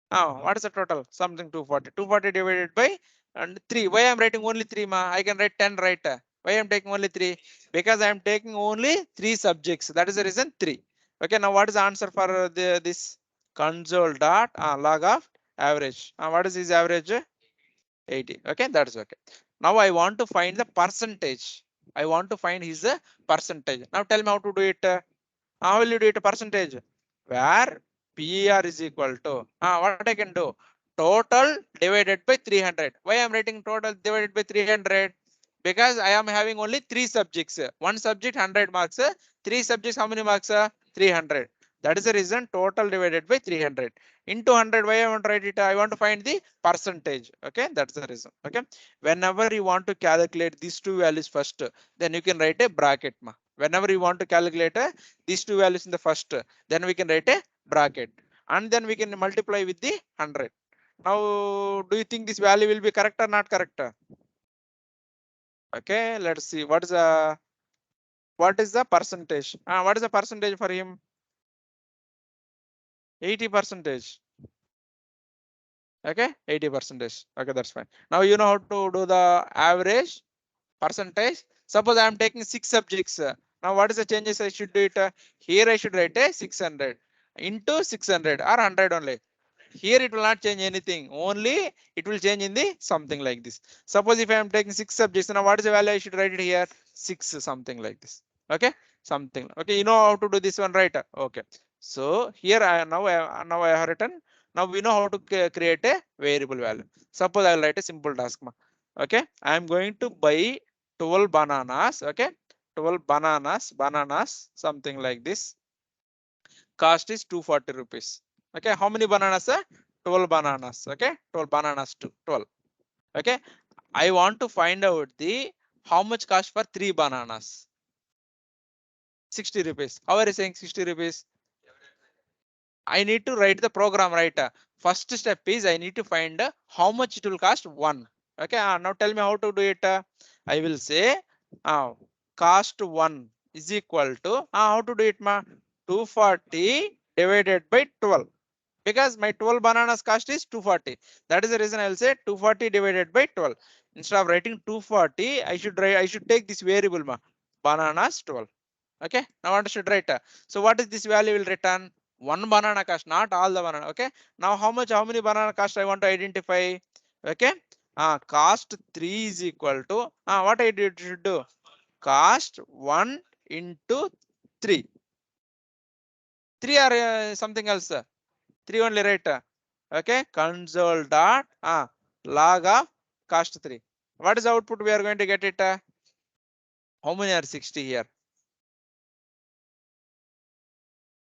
S1: What is the total? Something 240. 240 divided by and 3. Why I'm writing only 3, ma? I can write 10, right? Why I'm taking only 3? Because I'm taking only 3 subjects. That is the reason 3. Okay, now what is the answer for this console dot log of average? What is his average? 80. Okay, that is okay. Now I want to find the percentage. I want to find his percentage. Now tell me how to do it. How will you do it? Percentage where PER is equal to what I can do? Total divided by 300. Why I am writing total divided by 300? Because I am having only 3 subjects. One subject 100 marks. 3 subjects how many marks? 300. That is the reason total divided by 300 into 100. Why I want to write it? I want to find the percentage. Okay, that's the reason. Okay, whenever you want to calculate these two values first, then you can write a bracket. Whenever you want to calculate these two values in the first, then we can write a bracket and then we can multiply with the 100. Now do you think this value will be correct or not correct? Okay, let's see what is the percentage. What is the percentage for him? 80%. Okay, 80%. Okay, that's fine. Now you know how to do the average percentage. Suppose I am taking 6 subjects. Now what is the changes I should do it? Here I should write a 600 into 600 or 100 only. Here it will not change anything. Only it will change in the something like this. Suppose if I am taking 6 subjects, now what is the value I should write it here? 6 something like this. Okay, something. Okay, you know how to do this one, right? Okay. So here now I have written. Now we know how to create a variable value. Suppose I will write a simple task. Okay, I am going to buy 12 bananas. Okay, 12 bananas, something like this. Cost is 240 rupees. Okay, how many bananas? 12 bananas. Okay, 12 bananas to 12. Okay, I want to find out the how much cost for 3 bananas. 60 rupees. How are you saying 60 rupees? I need to write the program, right? First step is I need to find how much it will cost 1. Okay, now tell me how to do it. I will say cost 1 is equal to how to do it, ma? 240 divided by 12. Because my 12 bananas cost is 240. That is the reason I will say 240 divided by 12. Instead of writing 240, I should take this variable, ma, bananas 12. Okay, now what I should write? So what is this value will return? 1 banana cost, not all the banana. Okay, now how many banana cost I want to identify? Okay, cost 3 is equal to what I should do? Cost 1 into 3. 3 or something else? 3 only, right? Okay, console dot log of cost 3. What is the output we are going to get it? How many are 60 here?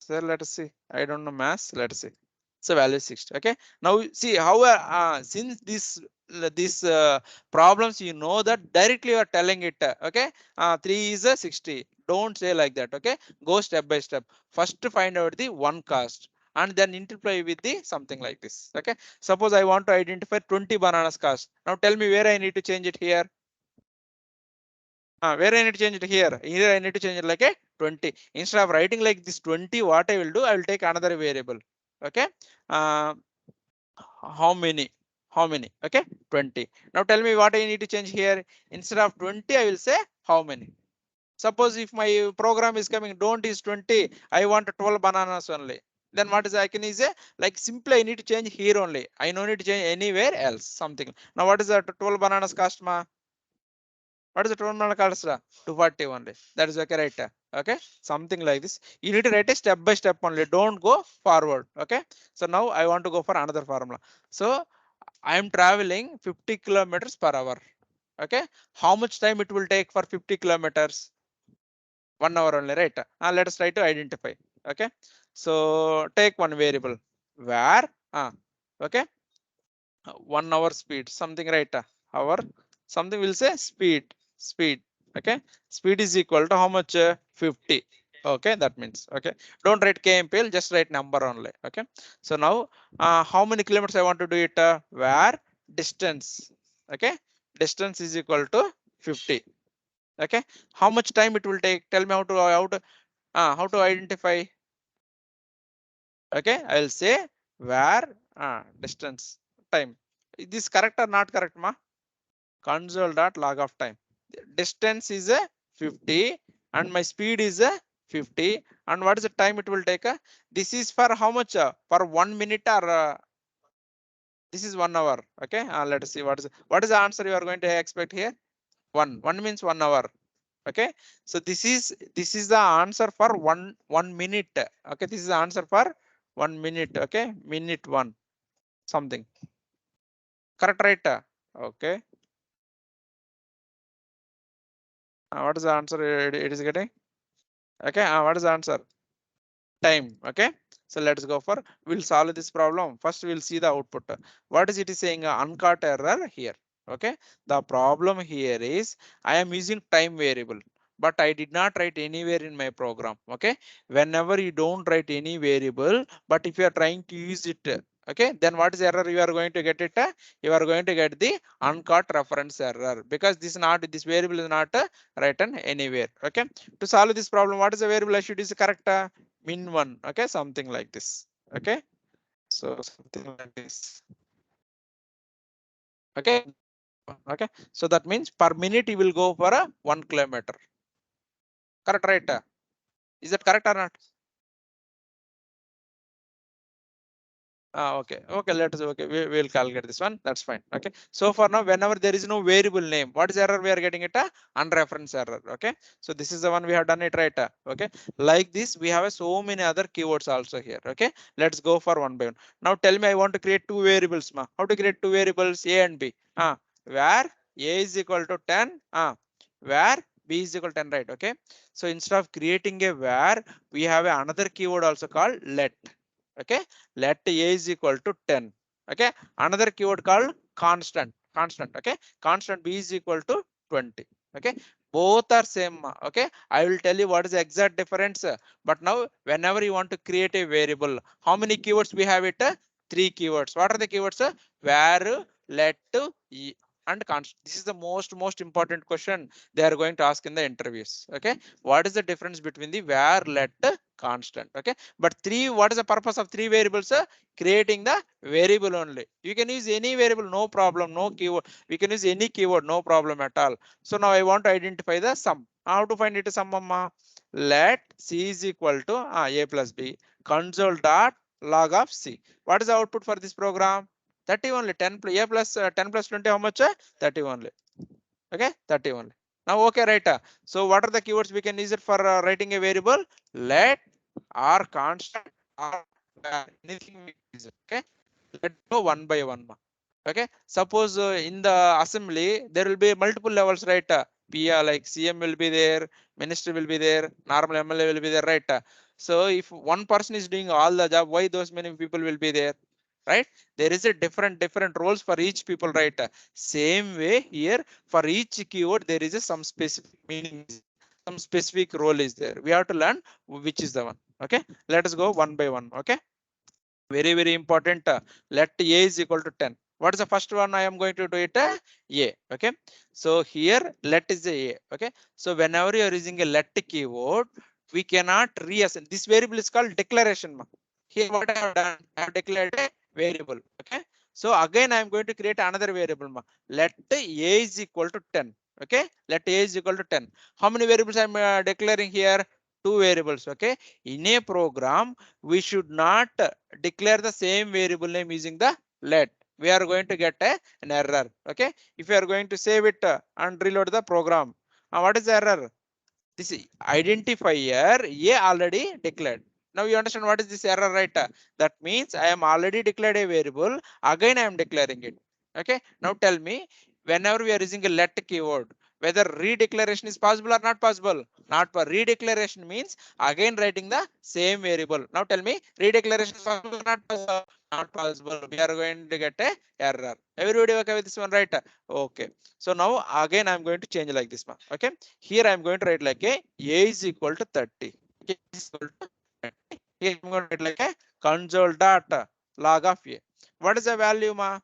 S1: So let us see. I don't know maths. Let us see. So value is 60. Okay. Now see how since these problems you know that directly you are telling it. Okay. 3 is 60. Don't say like that. Okay. Go step by step. First find out the one cost and then interplay with the something like this. Okay. Suppose I want to identify 20 bananas cost. Now tell me where I need to change it here. Where I need to change it here? Here I need to change it like a 20. Instead of writing like this 20, what I will do? I will take another variable. Okay. how many, okay, 20. Now tell me what I need to change here. Instead of 20, I will say how many. Suppose if my program is coming, don't is 20, I want 12 bananas only. Then what is I can is a like simply I need to change here only. I no need to change anywhere else. Something. Now what is that 12 bananas cost ma? What is the 12 banana cost? 240 only. That is okay, right? Okay, something like this. You need to write a step by step only. Don't go forward. Okay. So now I want to go for another formula. So I am traveling 50 kilometers per hour. Okay. How much time it will take for 50 kilometers? 1 hour only, right? Let us try to identify. Okay. So take one variable where, okay, 1 hour speed, something, right? Hour, something will say speed. Okay. Speed is equal to how much? 50. Okay. That means, okay. Don't write kmpl, just write number only. Okay. So now, how many kilometers I want to do it? Where distance. Okay. Distance is equal to 50. Okay. How much time it will take? Tell me how to identify. Okay, I will say where distance time. Is this correct or not correct, ma? Console dot log of time. Distance is a 50 and my speed is a 50. And what is the time it will take? This is for how much? For 1 minute or this is 1 hour. Okay, let us see what is the answer you are going to expect here. One means 1 hour. Okay, so this is the answer for one minute. Okay, this is the answer for 1 minute. Okay, minute one something, correct, right? Okay, what is the answer it is getting? Okay, what is the answer? Time. Okay, so let's go for, we'll solve this problem. First we'll see the output. What is it is saying? Uncaught error here. Okay, the problem here is I am using time variable, but I did not write anywhere in my program. Okay, whenever you don't write any variable, but if you are trying to use it, okay, then what is error you are going to get it? You are going to get the uncaught reference error, because this variable is not written anywhere. Okay, to solve this problem, what is the variable I should use? Correct? Min one. Okay, something like this. Okay, so something like this. Okay, okay, so that means per minute you will go for a 1 kilometer. Correct, right? Is that correct or not? Okay, let us, okay, we will calculate this one. That's fine. Okay, so for now, whenever there is no variable name, what is error we are getting it? Unreferenced error. Okay, so this is the one we have done it, right? Okay, like this, we have so many other keywords also here. Okay, let's go for one by one. Now tell me, I want to create two variables. How to create two variables? A and B. Where A is equal to 10. Where B is equal to 10, right? Okay, so instead of creating a where, we have another keyword also called let. Okay, let a is equal to 10. Okay, another keyword called constant. Okay, constant b is equal to 20. Okay, both are same. Okay, I will tell you what is the exact difference. But now whenever you want to create a variable, how many keywords we have it? Three keywords. What are the keywords? Where, let, and constant. This is the most important question they are going to ask in the interviews. Okay, what is the difference between the where, let, constant? Okay, but three, what is the purpose of three variables? Creating the variable only. You can use any variable, no problem, no keyword. We can use any keyword, no problem at all. So now I want to identify the sum. How to find it? Sum, let c is equal to a plus b console dot log of c. What is the output for this program? 30 only. 10 plus a plus 10 plus 20, how much? 30 only. Okay, 30 only. Now okay, right? So what are the keywords we can use it for writing a variable? Let or constant or anything we can use it. Okay, let's go one by one. Okay, suppose in the assembly there will be multiple levels, right? PA like CM will be there, minister will be there, normal MLA will be there, right? So if one person is doing all the job, why those many people will be there? Right, there is a different roles for each people, right? Same way here, for each keyword there is a some specific meaning, some specific role is there. We have to learn which is the one. Okay, let us go one by one. Okay, very important. Let a is equal to 10. What is the first one? I am going to do it a. Okay, so here let is a. Okay, so whenever you are using a let keyword, we cannot reassign. This variable is called declaration. Here what I have done, I have declared a variable. Okay, So again, I am going to create another variable. Let a is equal to 10. Okay, let a is equal to 10. How many variables I am declaring here? Two variables. Okay, in a program, we should not declare the same variable name using the let. We are going to get an error. Okay, if you are going to save it and reload the program, what is the error? This identifier A already declared. Now you understand what is this error, right? That means I am already declared a variable. Again, I am declaring it. Okay. Now tell me, whenever we are using a let keyword, whether redeclaration is possible or not possible. Not for redeclaration means again writing the same variable. Now tell me, redeclaration is possible or not possible? Not possible. We are going to get a error. Everybody okay with this one, right? Okay. So now again I am going to change like this one. Okay. Here I am going to write like a is equal to 30. Okay, is equal to 30. Here I'm going to write like a console dot log of a. What is the value, ma?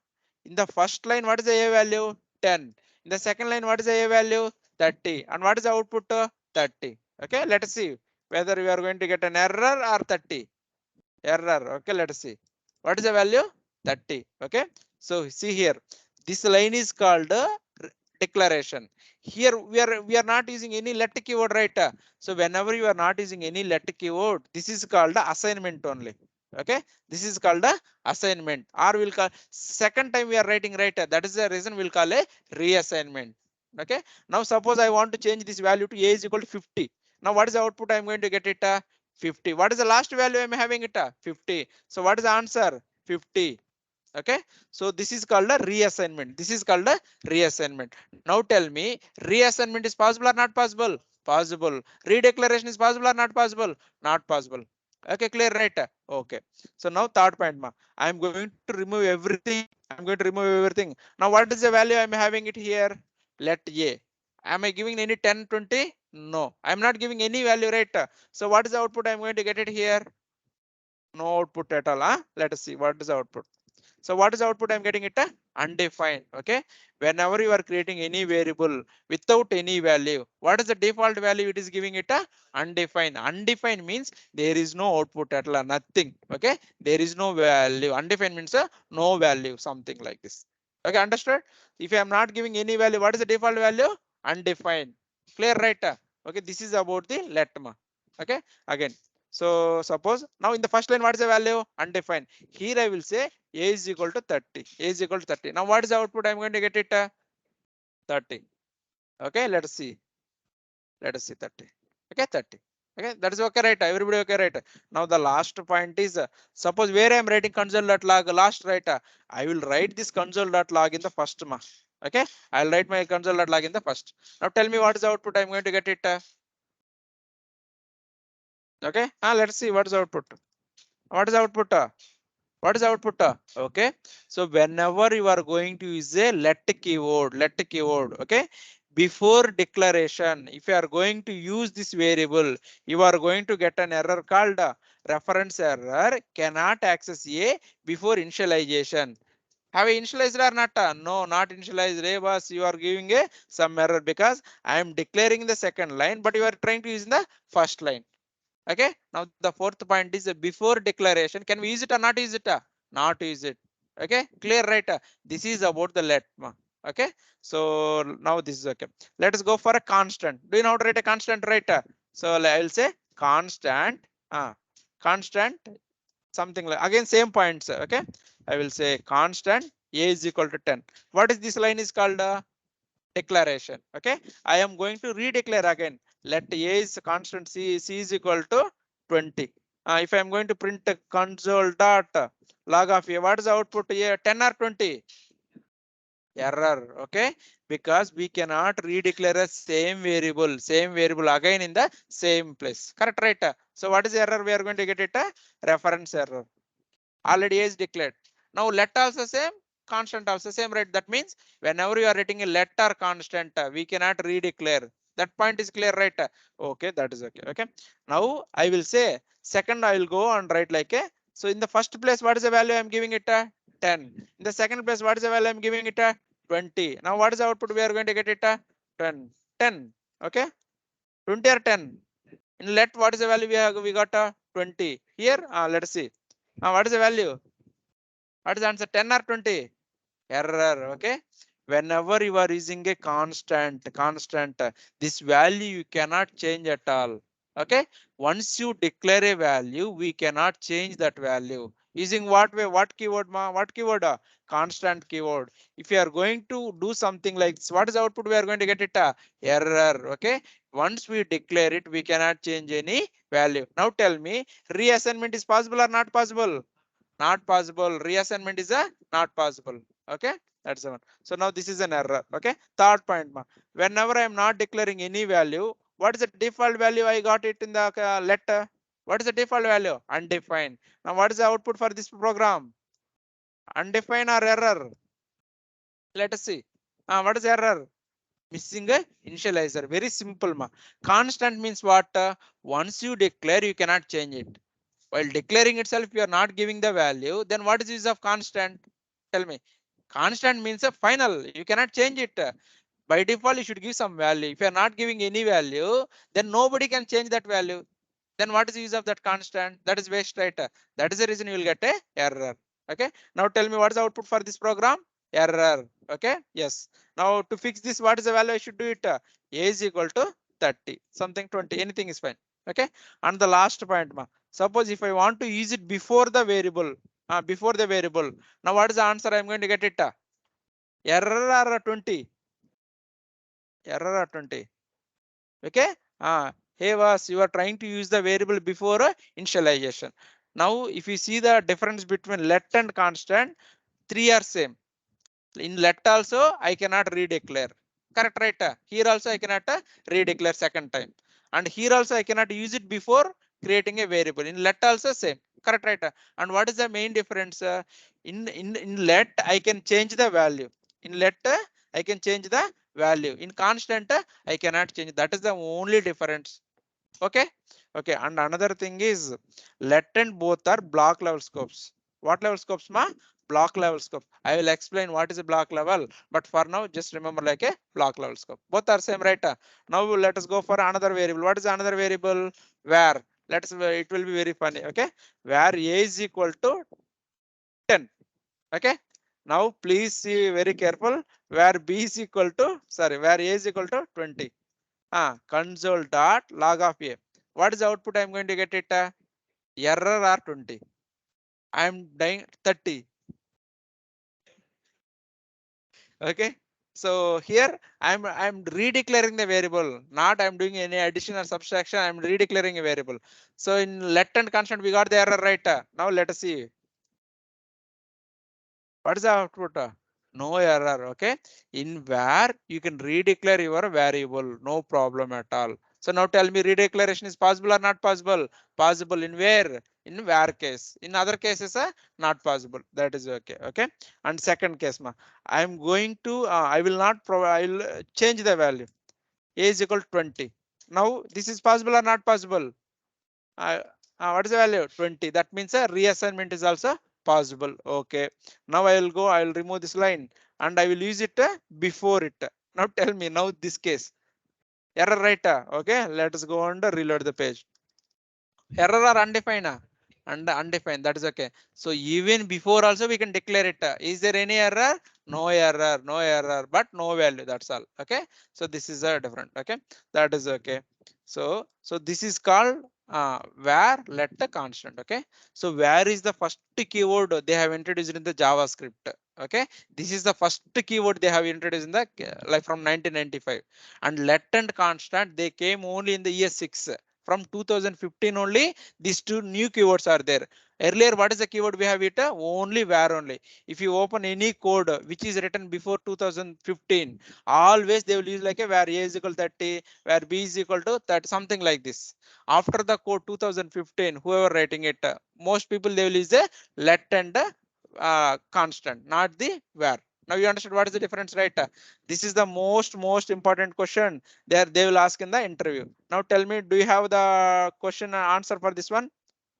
S1: In the first line, what is the a value? 10. In the second line, what is the a value? 30. And what is the output? 30. Okay, let us see whether we are going to get an error or 30. Error. Okay, let us see. What is the value? 30. Okay, so see here. This line is called declaration. Here we are not using any let keyword, right? So whenever you are not using any let keyword, this is called the assignment only. Okay, this is called the assignment, or we'll call second time we are writing, right? That is the reason we'll call a reassignment. Okay, now suppose I want to change this value to a is equal to 50. Now what is the output I'm going to get it? 50. What is the last value I'm having it? 50. So what is the answer? 50. Okay, so this is called a reassignment. This is called a reassignment. Now tell me, reassignment is possible or not possible? Possible. Redeclaration is possible or not possible? Not possible. Okay, clear, right? Okay, so now third point, ma, I am going to remove everything. I'm going to remove everything. Now what is the value I'm having it here? Let a. Am I giving any 10, 20? No, I'm not giving any value, right? So what is the output I'm going to get it here? No output at all. Let us see what is the output. So what is the output I'm getting it? Undefined. Okay. Whenever you are creating any variable without any value, what is the default value it is giving it? Undefined. Undefined means there is no output at all, nothing. Okay. There is no value. Undefined means no value, something like this. Okay, understood? If I am not giving any value, what is the default value? Undefined. Clear, right? Okay, this is about the letma. Okay, again. So suppose now in the first line, what is the value? Undefined. Here I will say a is equal to 30. A is equal to 30. Now what is the output? I'm going to get it 30. Okay, let us see. Let us see 30. Okay, 30. Okay, that is okay, right? Everybody okay, right? Now the last point is suppose where I am writing console.log last, right? I will write this console.log in the first ma. Okay, I'll write my console.log in the first. Now tell me what is the output? I'm going to get it. Okay, let's see what is the output. What is the output? What is the output? Okay, so whenever you are going to use a let keyword, okay, before declaration, if you are going to use this variable, you are going to get an error called reference error, cannot access a before initialization. Have I initialized or not? No, not initialized. Boss, you are giving a some error because I am declaring the second line, but you are trying to use in the first line. Okay, now the fourth point is before declaration, can we use it or not use it? Not use it. Okay, clear, right? This is about the let. Okay, so now this is okay. Let us go for a constant. Do you know how to write a constant, right? So I will say constant, constant, something like again same points. Okay, I will say constant a is equal to 10. What is this line is called? Declaration. Okay, I am going to redeclare again. Let a is constant, c is equal to 20. If I am going to print a console dot log of a, what is the output here? 10 or 20? Error. Okay, because we cannot redeclare a same variable again in the same place, correct, right? So what is the error we are going to get it? Reference error. Already is declared. Now let also same, constant also same, right? That means whenever you are writing a let or constant, we cannot redeclare. That point is clear, right? Okay, that is okay. Okay, now I will say second, I will go and write like a, so in the first place, what is the value I'm giving it? 10. In the second place, what is the value I'm giving it? 20. Now what is the output we are going to get it? 10. 10. Okay, 20 or 10. In let, what is the value we got? 20. Here let's see. What is the value? What is the answer? 10 or 20? Error. Okay. Whenever you are using a constant, this value you cannot change at all. Okay. Once you declare a value, we cannot change that value. Using what way? What keyword, ma? What keyword? Constant keyword. If you are going to do something like this, what is the output? We are going to get it? Error. Okay. Once we declare it, we cannot change any value. Now tell me, reassignment is possible or not possible? Not possible. Reassignment is a not possible. Okay, that's the one. So now this is an error. Okay, third point, ma. Whenever I am not declaring any value, what is the default value? I got it in the letter. What is the default value? Undefined. Now what is the output for this program? Undefined or error? Let us see. What is error? Missing a initializer. Very simple, ma. Constant means what? Once you declare, you cannot change it. While declaring itself, you are not giving the value, then what is the use of constant? Tell me. Constant means a final. You cannot change it. By default, you should give some value. If you are not giving any value, then nobody can change that value. Then what is the use of that constant? That is waste, right? That is the reason you will get a error. Okay. Now tell me what is the output for this program? Error. Okay. Yes. Now to fix this, what is the value I should do it? A is equal to 30, something 20, anything is fine. Okay. And the last point, ma. Suppose if I want to use it before the variable, Now what is the answer I'm going to get it? Error or 20? Error or 20? Okay. Hey was you are trying to use the variable before initialization. Now if you see the difference between let and constant, three are same. In let also I cannot redeclare. Correct, right? Here also I cannot redeclare second time. And here also I cannot use it before creating a variable. In let also same. Correct, right? And what is the main difference? In let I can change the value. In let I can change the value. In constant I cannot change. That is the only difference. Okay. Okay. And another thing is let and both are block level scopes. What level scopes, ma? Block level scope. I will explain what is a block level, but for now just remember like a block level scope. Both are same, right? Now let us go for another variable. What is another variable? Where? Let's it will be very funny. Okay. Where a is equal to 10. Okay. Now please see very careful. Where b is equal to where a is equal to 20. Console dot log of a. What is the output I'm going to get it? Error or 20. I'm dying 30. Okay. So here I'm redeclaring the variable, not I'm doing any addition or subtraction. I'm redeclaring a variable. So in let and constant we got the error, right? Now let us see. What is the output? No error. Okay. In where you can redeclare your variable, no problem at all. So now tell me, redeclaration is possible or not possible? Possible in where? In where case. In other cases, not possible. That is okay. Okay. And second case, ma, I am going to, I will not provide, I will change the value. A is equal to 20. Now this is possible or not possible? uh, what is the value? 20. That means a reassignment is also possible. Okay. Now I will go, I will remove this line and I will use it before it. Now tell me now this case. Error, right? Okay. Let us go and reload the page. Error or undefined? And undefined, that is okay. So even before also we can declare it. Is there any error? No error, no error, but no value. That's all. Okay. So this is a different. Okay. That is okay. So this is called where let the constant. Okay. So where is the first keyword they have introduced in the JavaScript. Okay. This is the first keyword they have introduced in the like from 1995. And let and constant they came only in the year 6. From 2015 only these two new keywords are there. Earlier what is the keyword we have it? Only where only. If you open any code which is written before 2015, always they will use like a where a is equal to 30, where b is equal to 30, something like this. After the code 2015, whoever writing it, most people they will use a let and constant, not the where. Now you understand what is the difference, right? This is the most important question there they will ask in the interview. Now tell me, do you have the question and answer for this one?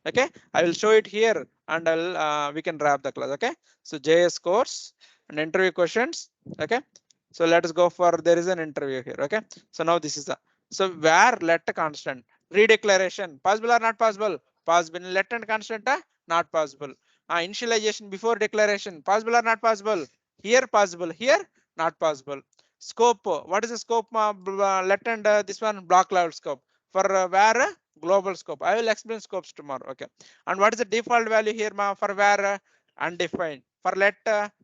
S1: Okay, I will show it here and I'll we can wrap the class. Okay, so JS course and interview questions. Okay, so let us go for there is an interview here. Okay, so now this is the so where let a constant redeclaration possible or not possible? Possible. Let and constant not possible. Initialization before declaration, possible or not possible? Here possible, here not possible. Scope, what is the scope? Let and this one block level scope. For where global scope. I will explain scopes tomorrow. Okay. And what is the default value here for where undefined? For let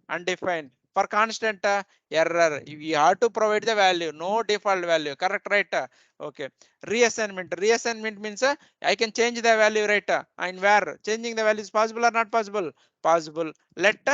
S1: undefined. For constant error. We have to provide the value. No default value. Correct, right? Okay. Reassignment. Reassignment means I can change the value, right? And where changing the value is possible or not possible? Possible. Let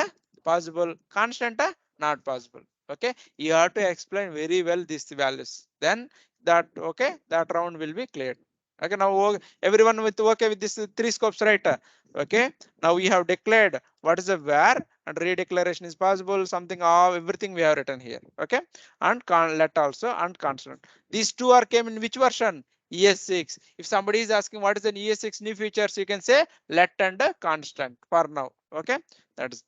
S1: possible. Constant not possible. Okay. You have to explain very well these values. Then that okay, that round will be cleared. Okay, now everyone with okay with this three scopes, right? Okay, now we have declared what is the where and redeclaration is possible, something of everything we have written here. Okay, and let also and constant. These two are came in which version? ES6. If somebody is asking what is an ES6 new features, you can say let and constant for now. Okay, that is,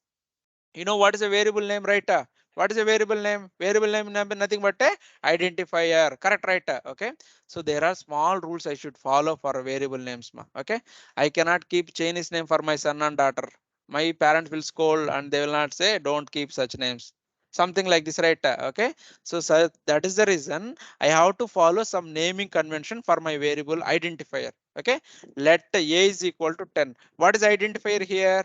S1: you know what is a variable name, right? What is a variable name? Variable name nothing but a identifier, correct, right? Okay, so there are small rules I should follow for variable names. Okay, I cannot keep Chinese name for my son and daughter. My parents will scold and they will not say don't keep such names, something like this, right? Okay, so that is the reason I have to follow some naming convention for my variable identifier. Okay, let a is equal to 10. What is identifier here?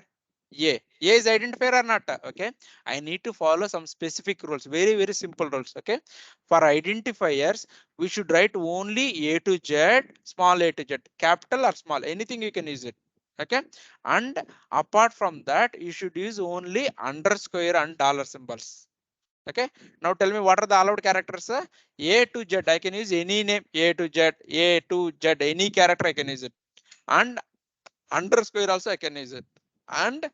S1: A is identifier or not? Okay, I need to follow some specific rules, very simple rules. Okay, for identifiers we should write only A to Z, small a to Z, capital or small, anything you can use it. Okay, and apart from that you should use only underscore and dollar symbols. Okay, now tell me what are the allowed characters? A to Z, I can use any name. A to Z, A to Z, any character I can use it, and underscore also I can use it, and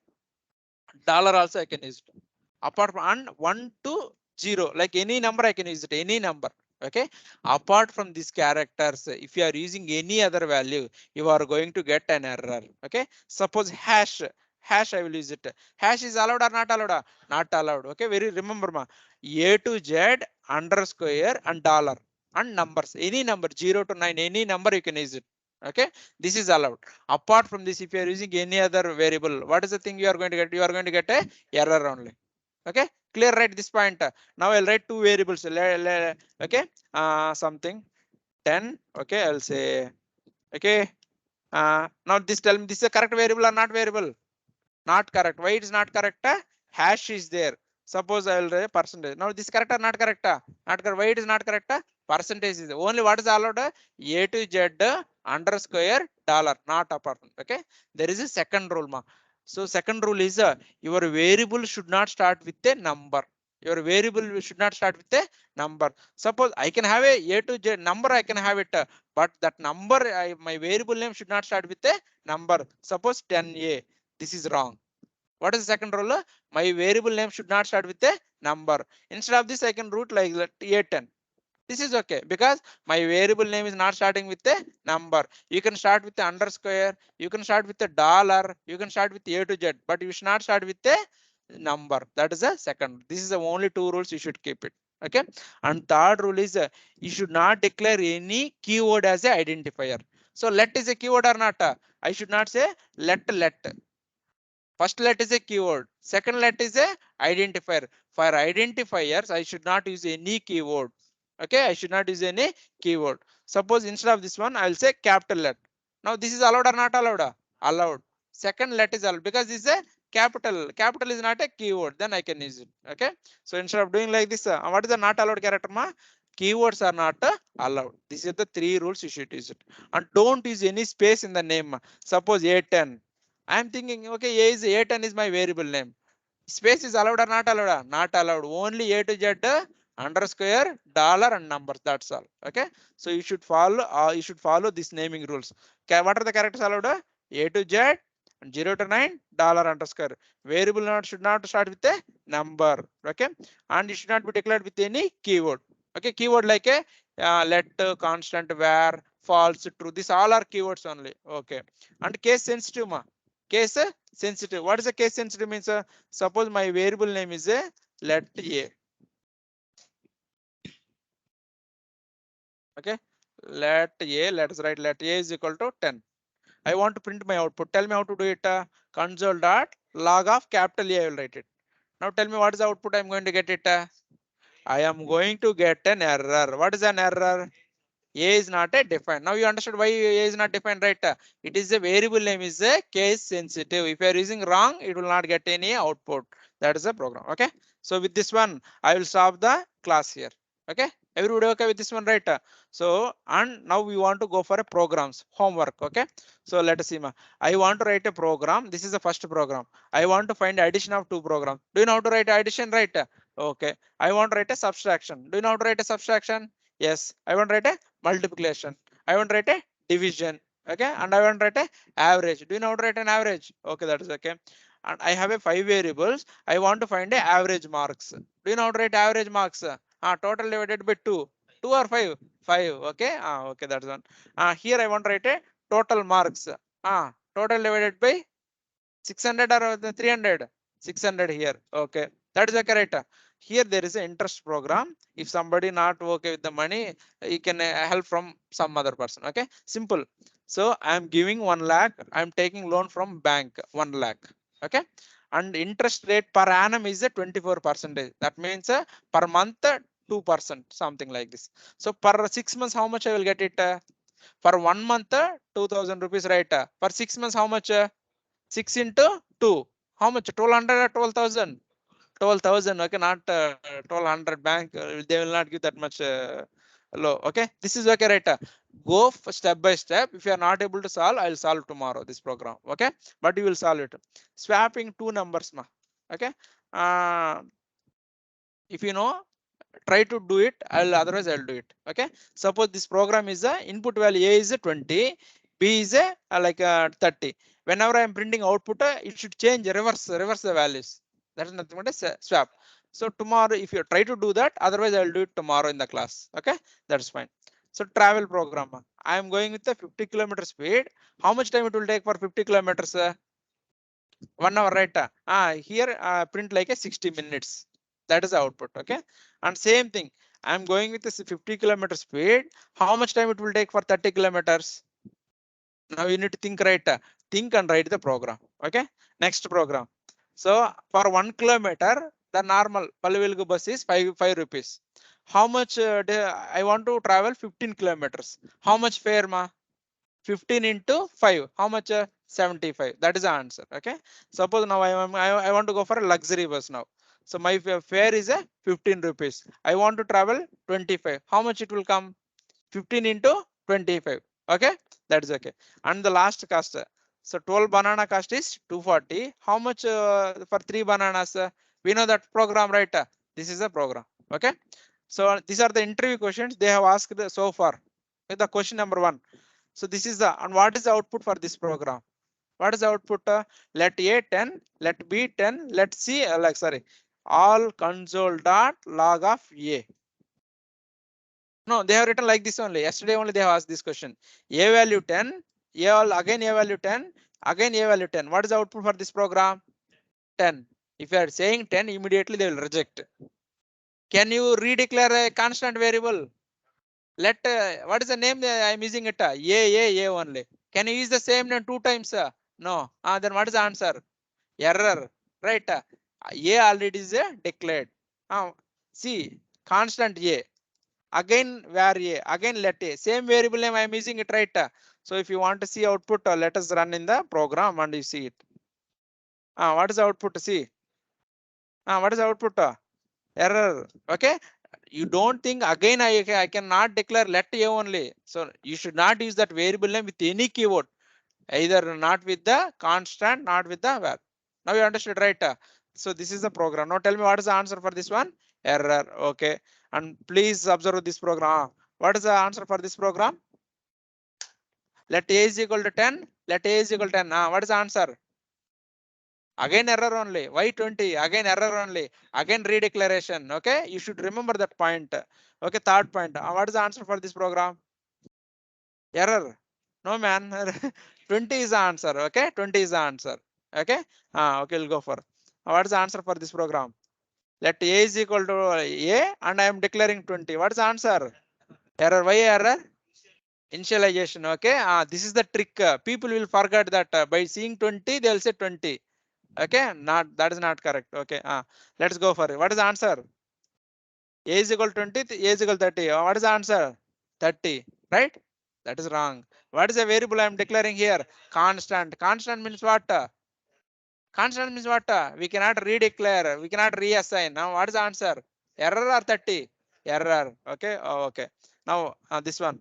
S1: dollar also I can use it. Apart from and 1 to 0, like any number I can use it, any number. Okay, apart from these characters, if you are using any other value, you are going to get an error. Okay, suppose hash I will use it. Hash is allowed or not allowed? Not allowed. Okay, very remember A to Z underscore and dollar and numbers, any number 0 to 9, any number you can use it. Okay, this is allowed. Apart from this, if you are using any other variable, what is the thing you are going to get? You are going to get a error only. Okay, clear, right? This point. Now I'll write two variables. Okay, something 10. Okay, I'll say okay. Now this tell me this is a correct variable or not variable? Not correct. Why it is not correct? Hash is there. Suppose I will write percentage. Now this correct or not correct? Not correct. Why it is not correct? Percentage is there. Only what is allowed? A to Z underscore dollar, not apart from. Okay, there is a second rule. So second rule is your variable should not start with a number. Your variable should not start with a number. Suppose I can have a to Z number, I can have it, but that number, my variable name should not start with a number. Suppose 10a. This is wrong. What is the second rule? My variable name should not start with a number. Instead of this, I can root like A10. This is okay because my variable name is not starting with a number. You can start with the underscore, you can start with the dollar, you can start with A to Z, but you should not start with a number. That is the second. This is the only two rules you should keep it. Okay. And third rule is you should not declare any keyword as a identifier. So let is a keyword or not? I should not say let. First let is a keyword. Second let is a identifier. For identifiers, I should not use any keyword. Okay, I should not use any keyword. Suppose instead of this one, I will say capital let. Now this is allowed or not allowed? Allowed. Second let is allowed because this is a capital. Capital is not a keyword. Then I can use it. Okay. So instead of doing like this, what is the not allowed character? Keywords are not allowed. These are the three rules you should use it. And don't use any space in the name. Suppose A10. I'm thinking, okay, A10 is my variable name. Space is allowed or not allowed? Not allowed. Only A to Z underscore dollar and numbers. That's all. Okay. So you should follow this naming rules. Okay, what are the characters allowed? A to Z and 0 to 9 dollar underscore. Variable not should not start with a number. Okay. And it should not be declared with any keyword. Okay. Keyword like a let, constant, where, false, true. These all are keywords only. Okay. And case sensitive. Case sensitive. What is a case sensitive means? Suppose my variable name is a let a. Okay, let a. Let us write let a is equal to 10. I want to print my output. Tell me how to do it. Console dot log of capital A I will write it. Now tell me what is the output I'm going to get it. I am going to get an error. What is an error? A is not a defined. Now you understood why A is not defined, right? It is a variable name is a case sensitive. If you are using wrong, it will not get any output. That is the program. Okay. So with this one, I will stop the class here. Okay. Everybody okay with this one, right? So and now we want to go for a programs homework. Okay. So let us see. I want to write a program. This is the first program. I want to find addition of two programs. Do you know how to write addition, right? Okay. I want to write a subtraction. Do you know how to write a subtraction? Yes. I want to write a multiplication. I want to write a division. Okay, and I want to write a average. Do you know how to write an average? Okay, that is okay. And I have a 5 variables. I want to find a average marks. Do you know how to write average marks? Total divided by 2. 2 or 5? 5. Okay. Okay, that's one. Here I want to write a total marks. Total divided by 600 or 300? 600 here. Okay, that is the correct. Here there is an interest program. If somebody not okay with the money, you can help from some other person. Okay, simple. So I am giving 1 lakh. I am taking loan from bank 1 lakh. Okay, and interest rate per annum is a 24%. That means per month 2%, something like this. So per 6 months, how much I will get it? For 1 month 2000 rupees, right? For 6 months, how much? 6 into 2. How much? 1200 or 12,000? 12,000. Okay, not 1200 bank. They will not give that much low. Okay, this is okay, right? Go step by step. If you are not able to solve, I'll solve tomorrow this program. Okay, but you will solve it. Swapping two numbers, ma. Okay. Uh, if you know, try to do it. Otherwise I'll do it. Okay, suppose this program is a input value A is a 20, B is a like 30. Whenever I am printing output, it should change, reverse the values. That is nothing but a swap. So tomorrow if you try to do that, otherwise I'll do it tomorrow in the class. Okay, that's fine. So travel program, I am going with a 50 kilometer speed. How much time it will take for 50 kilometers? 1 hour, right? Here print like a 60 minutes. That is the output. Okay, and same thing, I'm going with this 50 kilometer speed. How much time it will take for 30 kilometers? Now you need to think, right? Think and write the program. Okay, next program. So for 1 kilometer, the normal Palvelugu bus is 5 rupees. How much I want to travel 15 kilometers? How much fare, ma? 15 into 5, how much? 75. That is the answer. Okay, suppose now I want to go for a luxury bus now. So my fare is a 15 rupees. I want to travel 25. How much it will come? 15 into 25. Okay, that is okay. And the last cost, so 12 banana cost is 240. How much for 3 bananas? We know that program, right? This is a program. Okay, so these are the interview questions they have asked so far. The question number 1. So this is the, and what is the output for this program? What is the output? Let A 10, let B 10, let C like sorry, all console dot log of A. No, they have written like this only. Yesterday only they have asked this question. A value 10, again A value 10, again A value 10. What is the output for this program? 10. If you are saying 10, immediately they will reject. Can you redeclare a constant variable? Let what is the name I am using it? A only. Can you use the same name 2 times? No. Then what is the answer? Error. Right? A already is declared. See, constant A. Again var A. Again let A. Same variable name I am using it, right? So if you want to see output, let us run in the program and you see it. What is the output? See. What is the output? Error. Okay, you don't think again I cannot declare let A only. So you should not use that variable name with any keyword, either not with the constant, not with the var. Now you understood, right? So this is the program. Now tell me what is the answer for this one? Error. Okay, and please observe this program. What is the answer for this program? Let A is equal to 10. Let A is equal to 10. What is the answer? Again error only. Why 20? Again error only. Again redeclaration. Okay, you should remember that point. Okay, third point. What is the answer for this program? Error. No man. 20 is the answer. Okay, 20 is the answer. Okay. Okay, we'll go for. What is the answer for this program? Let A is equal to A and I am declaring 20. What is the answer? Error. Why error? Initialization. Okay. This is the trick. People will forget that by seeing 20, they'll say 20. Okay, that is not correct. Okay, let's go for it. What is the answer? A is equal 20, A is equal 30. What is the answer? 30, right? That is wrong. What is the variable I am declaring here? Constant. Constant means what? Constant means what? We cannot redeclare. We cannot reassign. Now, what is the answer? Error or 30? Error. Okay. Oh, okay. Now, this one.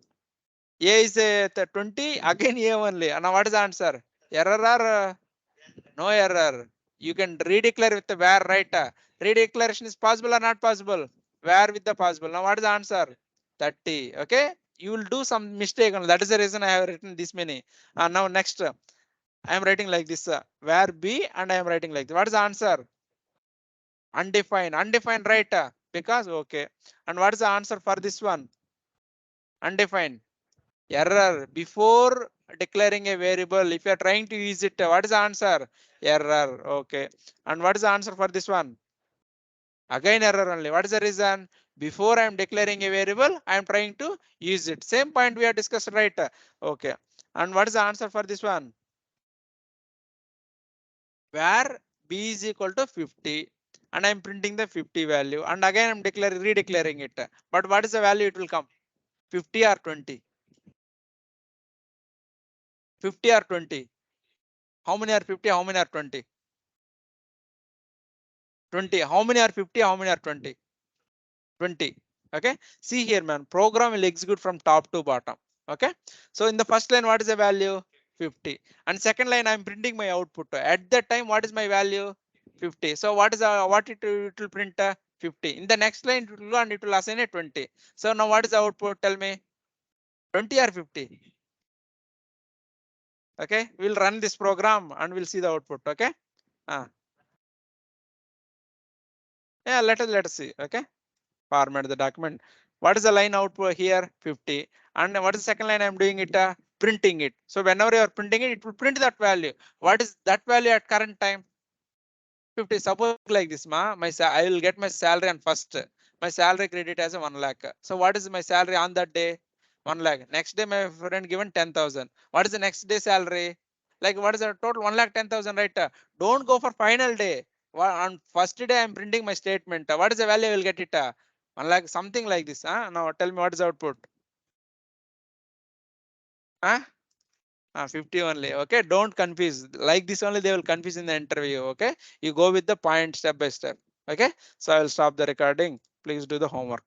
S1: A is 20. Again, A only. Now, what is the answer? Error or no error? You can redeclare with the where, right? Redeclaration is possible or not possible? Where with the possible. Now, what is the answer? 30. Okay. You will do some mistake. And that is the reason I have written this many. Now, next. I am writing like this, where B, and I am writing like this. What is the answer? Undefined. Undefined, right? Because, okay. And what is the answer for this one? Undefined. Error. Before declaring a variable, if you are trying to use it, what is the answer? Error. Okay. And what is the answer for this one? Again, error only. What is the reason? Before I am declaring a variable, I am trying to use it. Same point we have discussed, right? Okay. And what is the answer for this one? Where B is equal to 50, and I'm printing the 50 value, and again I'm redeclaring it. But what is the value it will come? 50 or 20? 50 or 20? How many are 50? How many are 20? 20. How many are 50? How many are 20? 20. Okay. See here, man. Program will execute from top to bottom. Okay. So in the first line, what is the value? 50. And second line, I'm printing my output. At that time, what is my value? 50. So what is what it will print? 50. In the next line, it will go and it will assign a 20. So now what is the output? Tell me. 20 or 50? Okay. We'll run this program and we'll see the output. Okay. Yeah. Let us see. Okay. Format the document. What is the line output here? 50. And what is the second line? I'm doing it, printing it. So whenever you are printing it, it will print that value. What is that value at current time? 50. Suppose like this, I will get my salary on first. My salary credit as a 1 lakh. So what is my salary on that day? 1 lakh. Next day, my friend given 10,000. What is the next day salary? Like what is the total? 1 lakh 10,000, right? Don't go for final day. On first day, I'm printing my statement. What is the value I will get it? 1 lakh, something like this. Now tell me what is the output? Huh? 50 only. Okay, don't confuse. Like this only they will confuse in the interview. Okay, you go with the point step by step. Okay, so I will stop the recording. Please do the homework.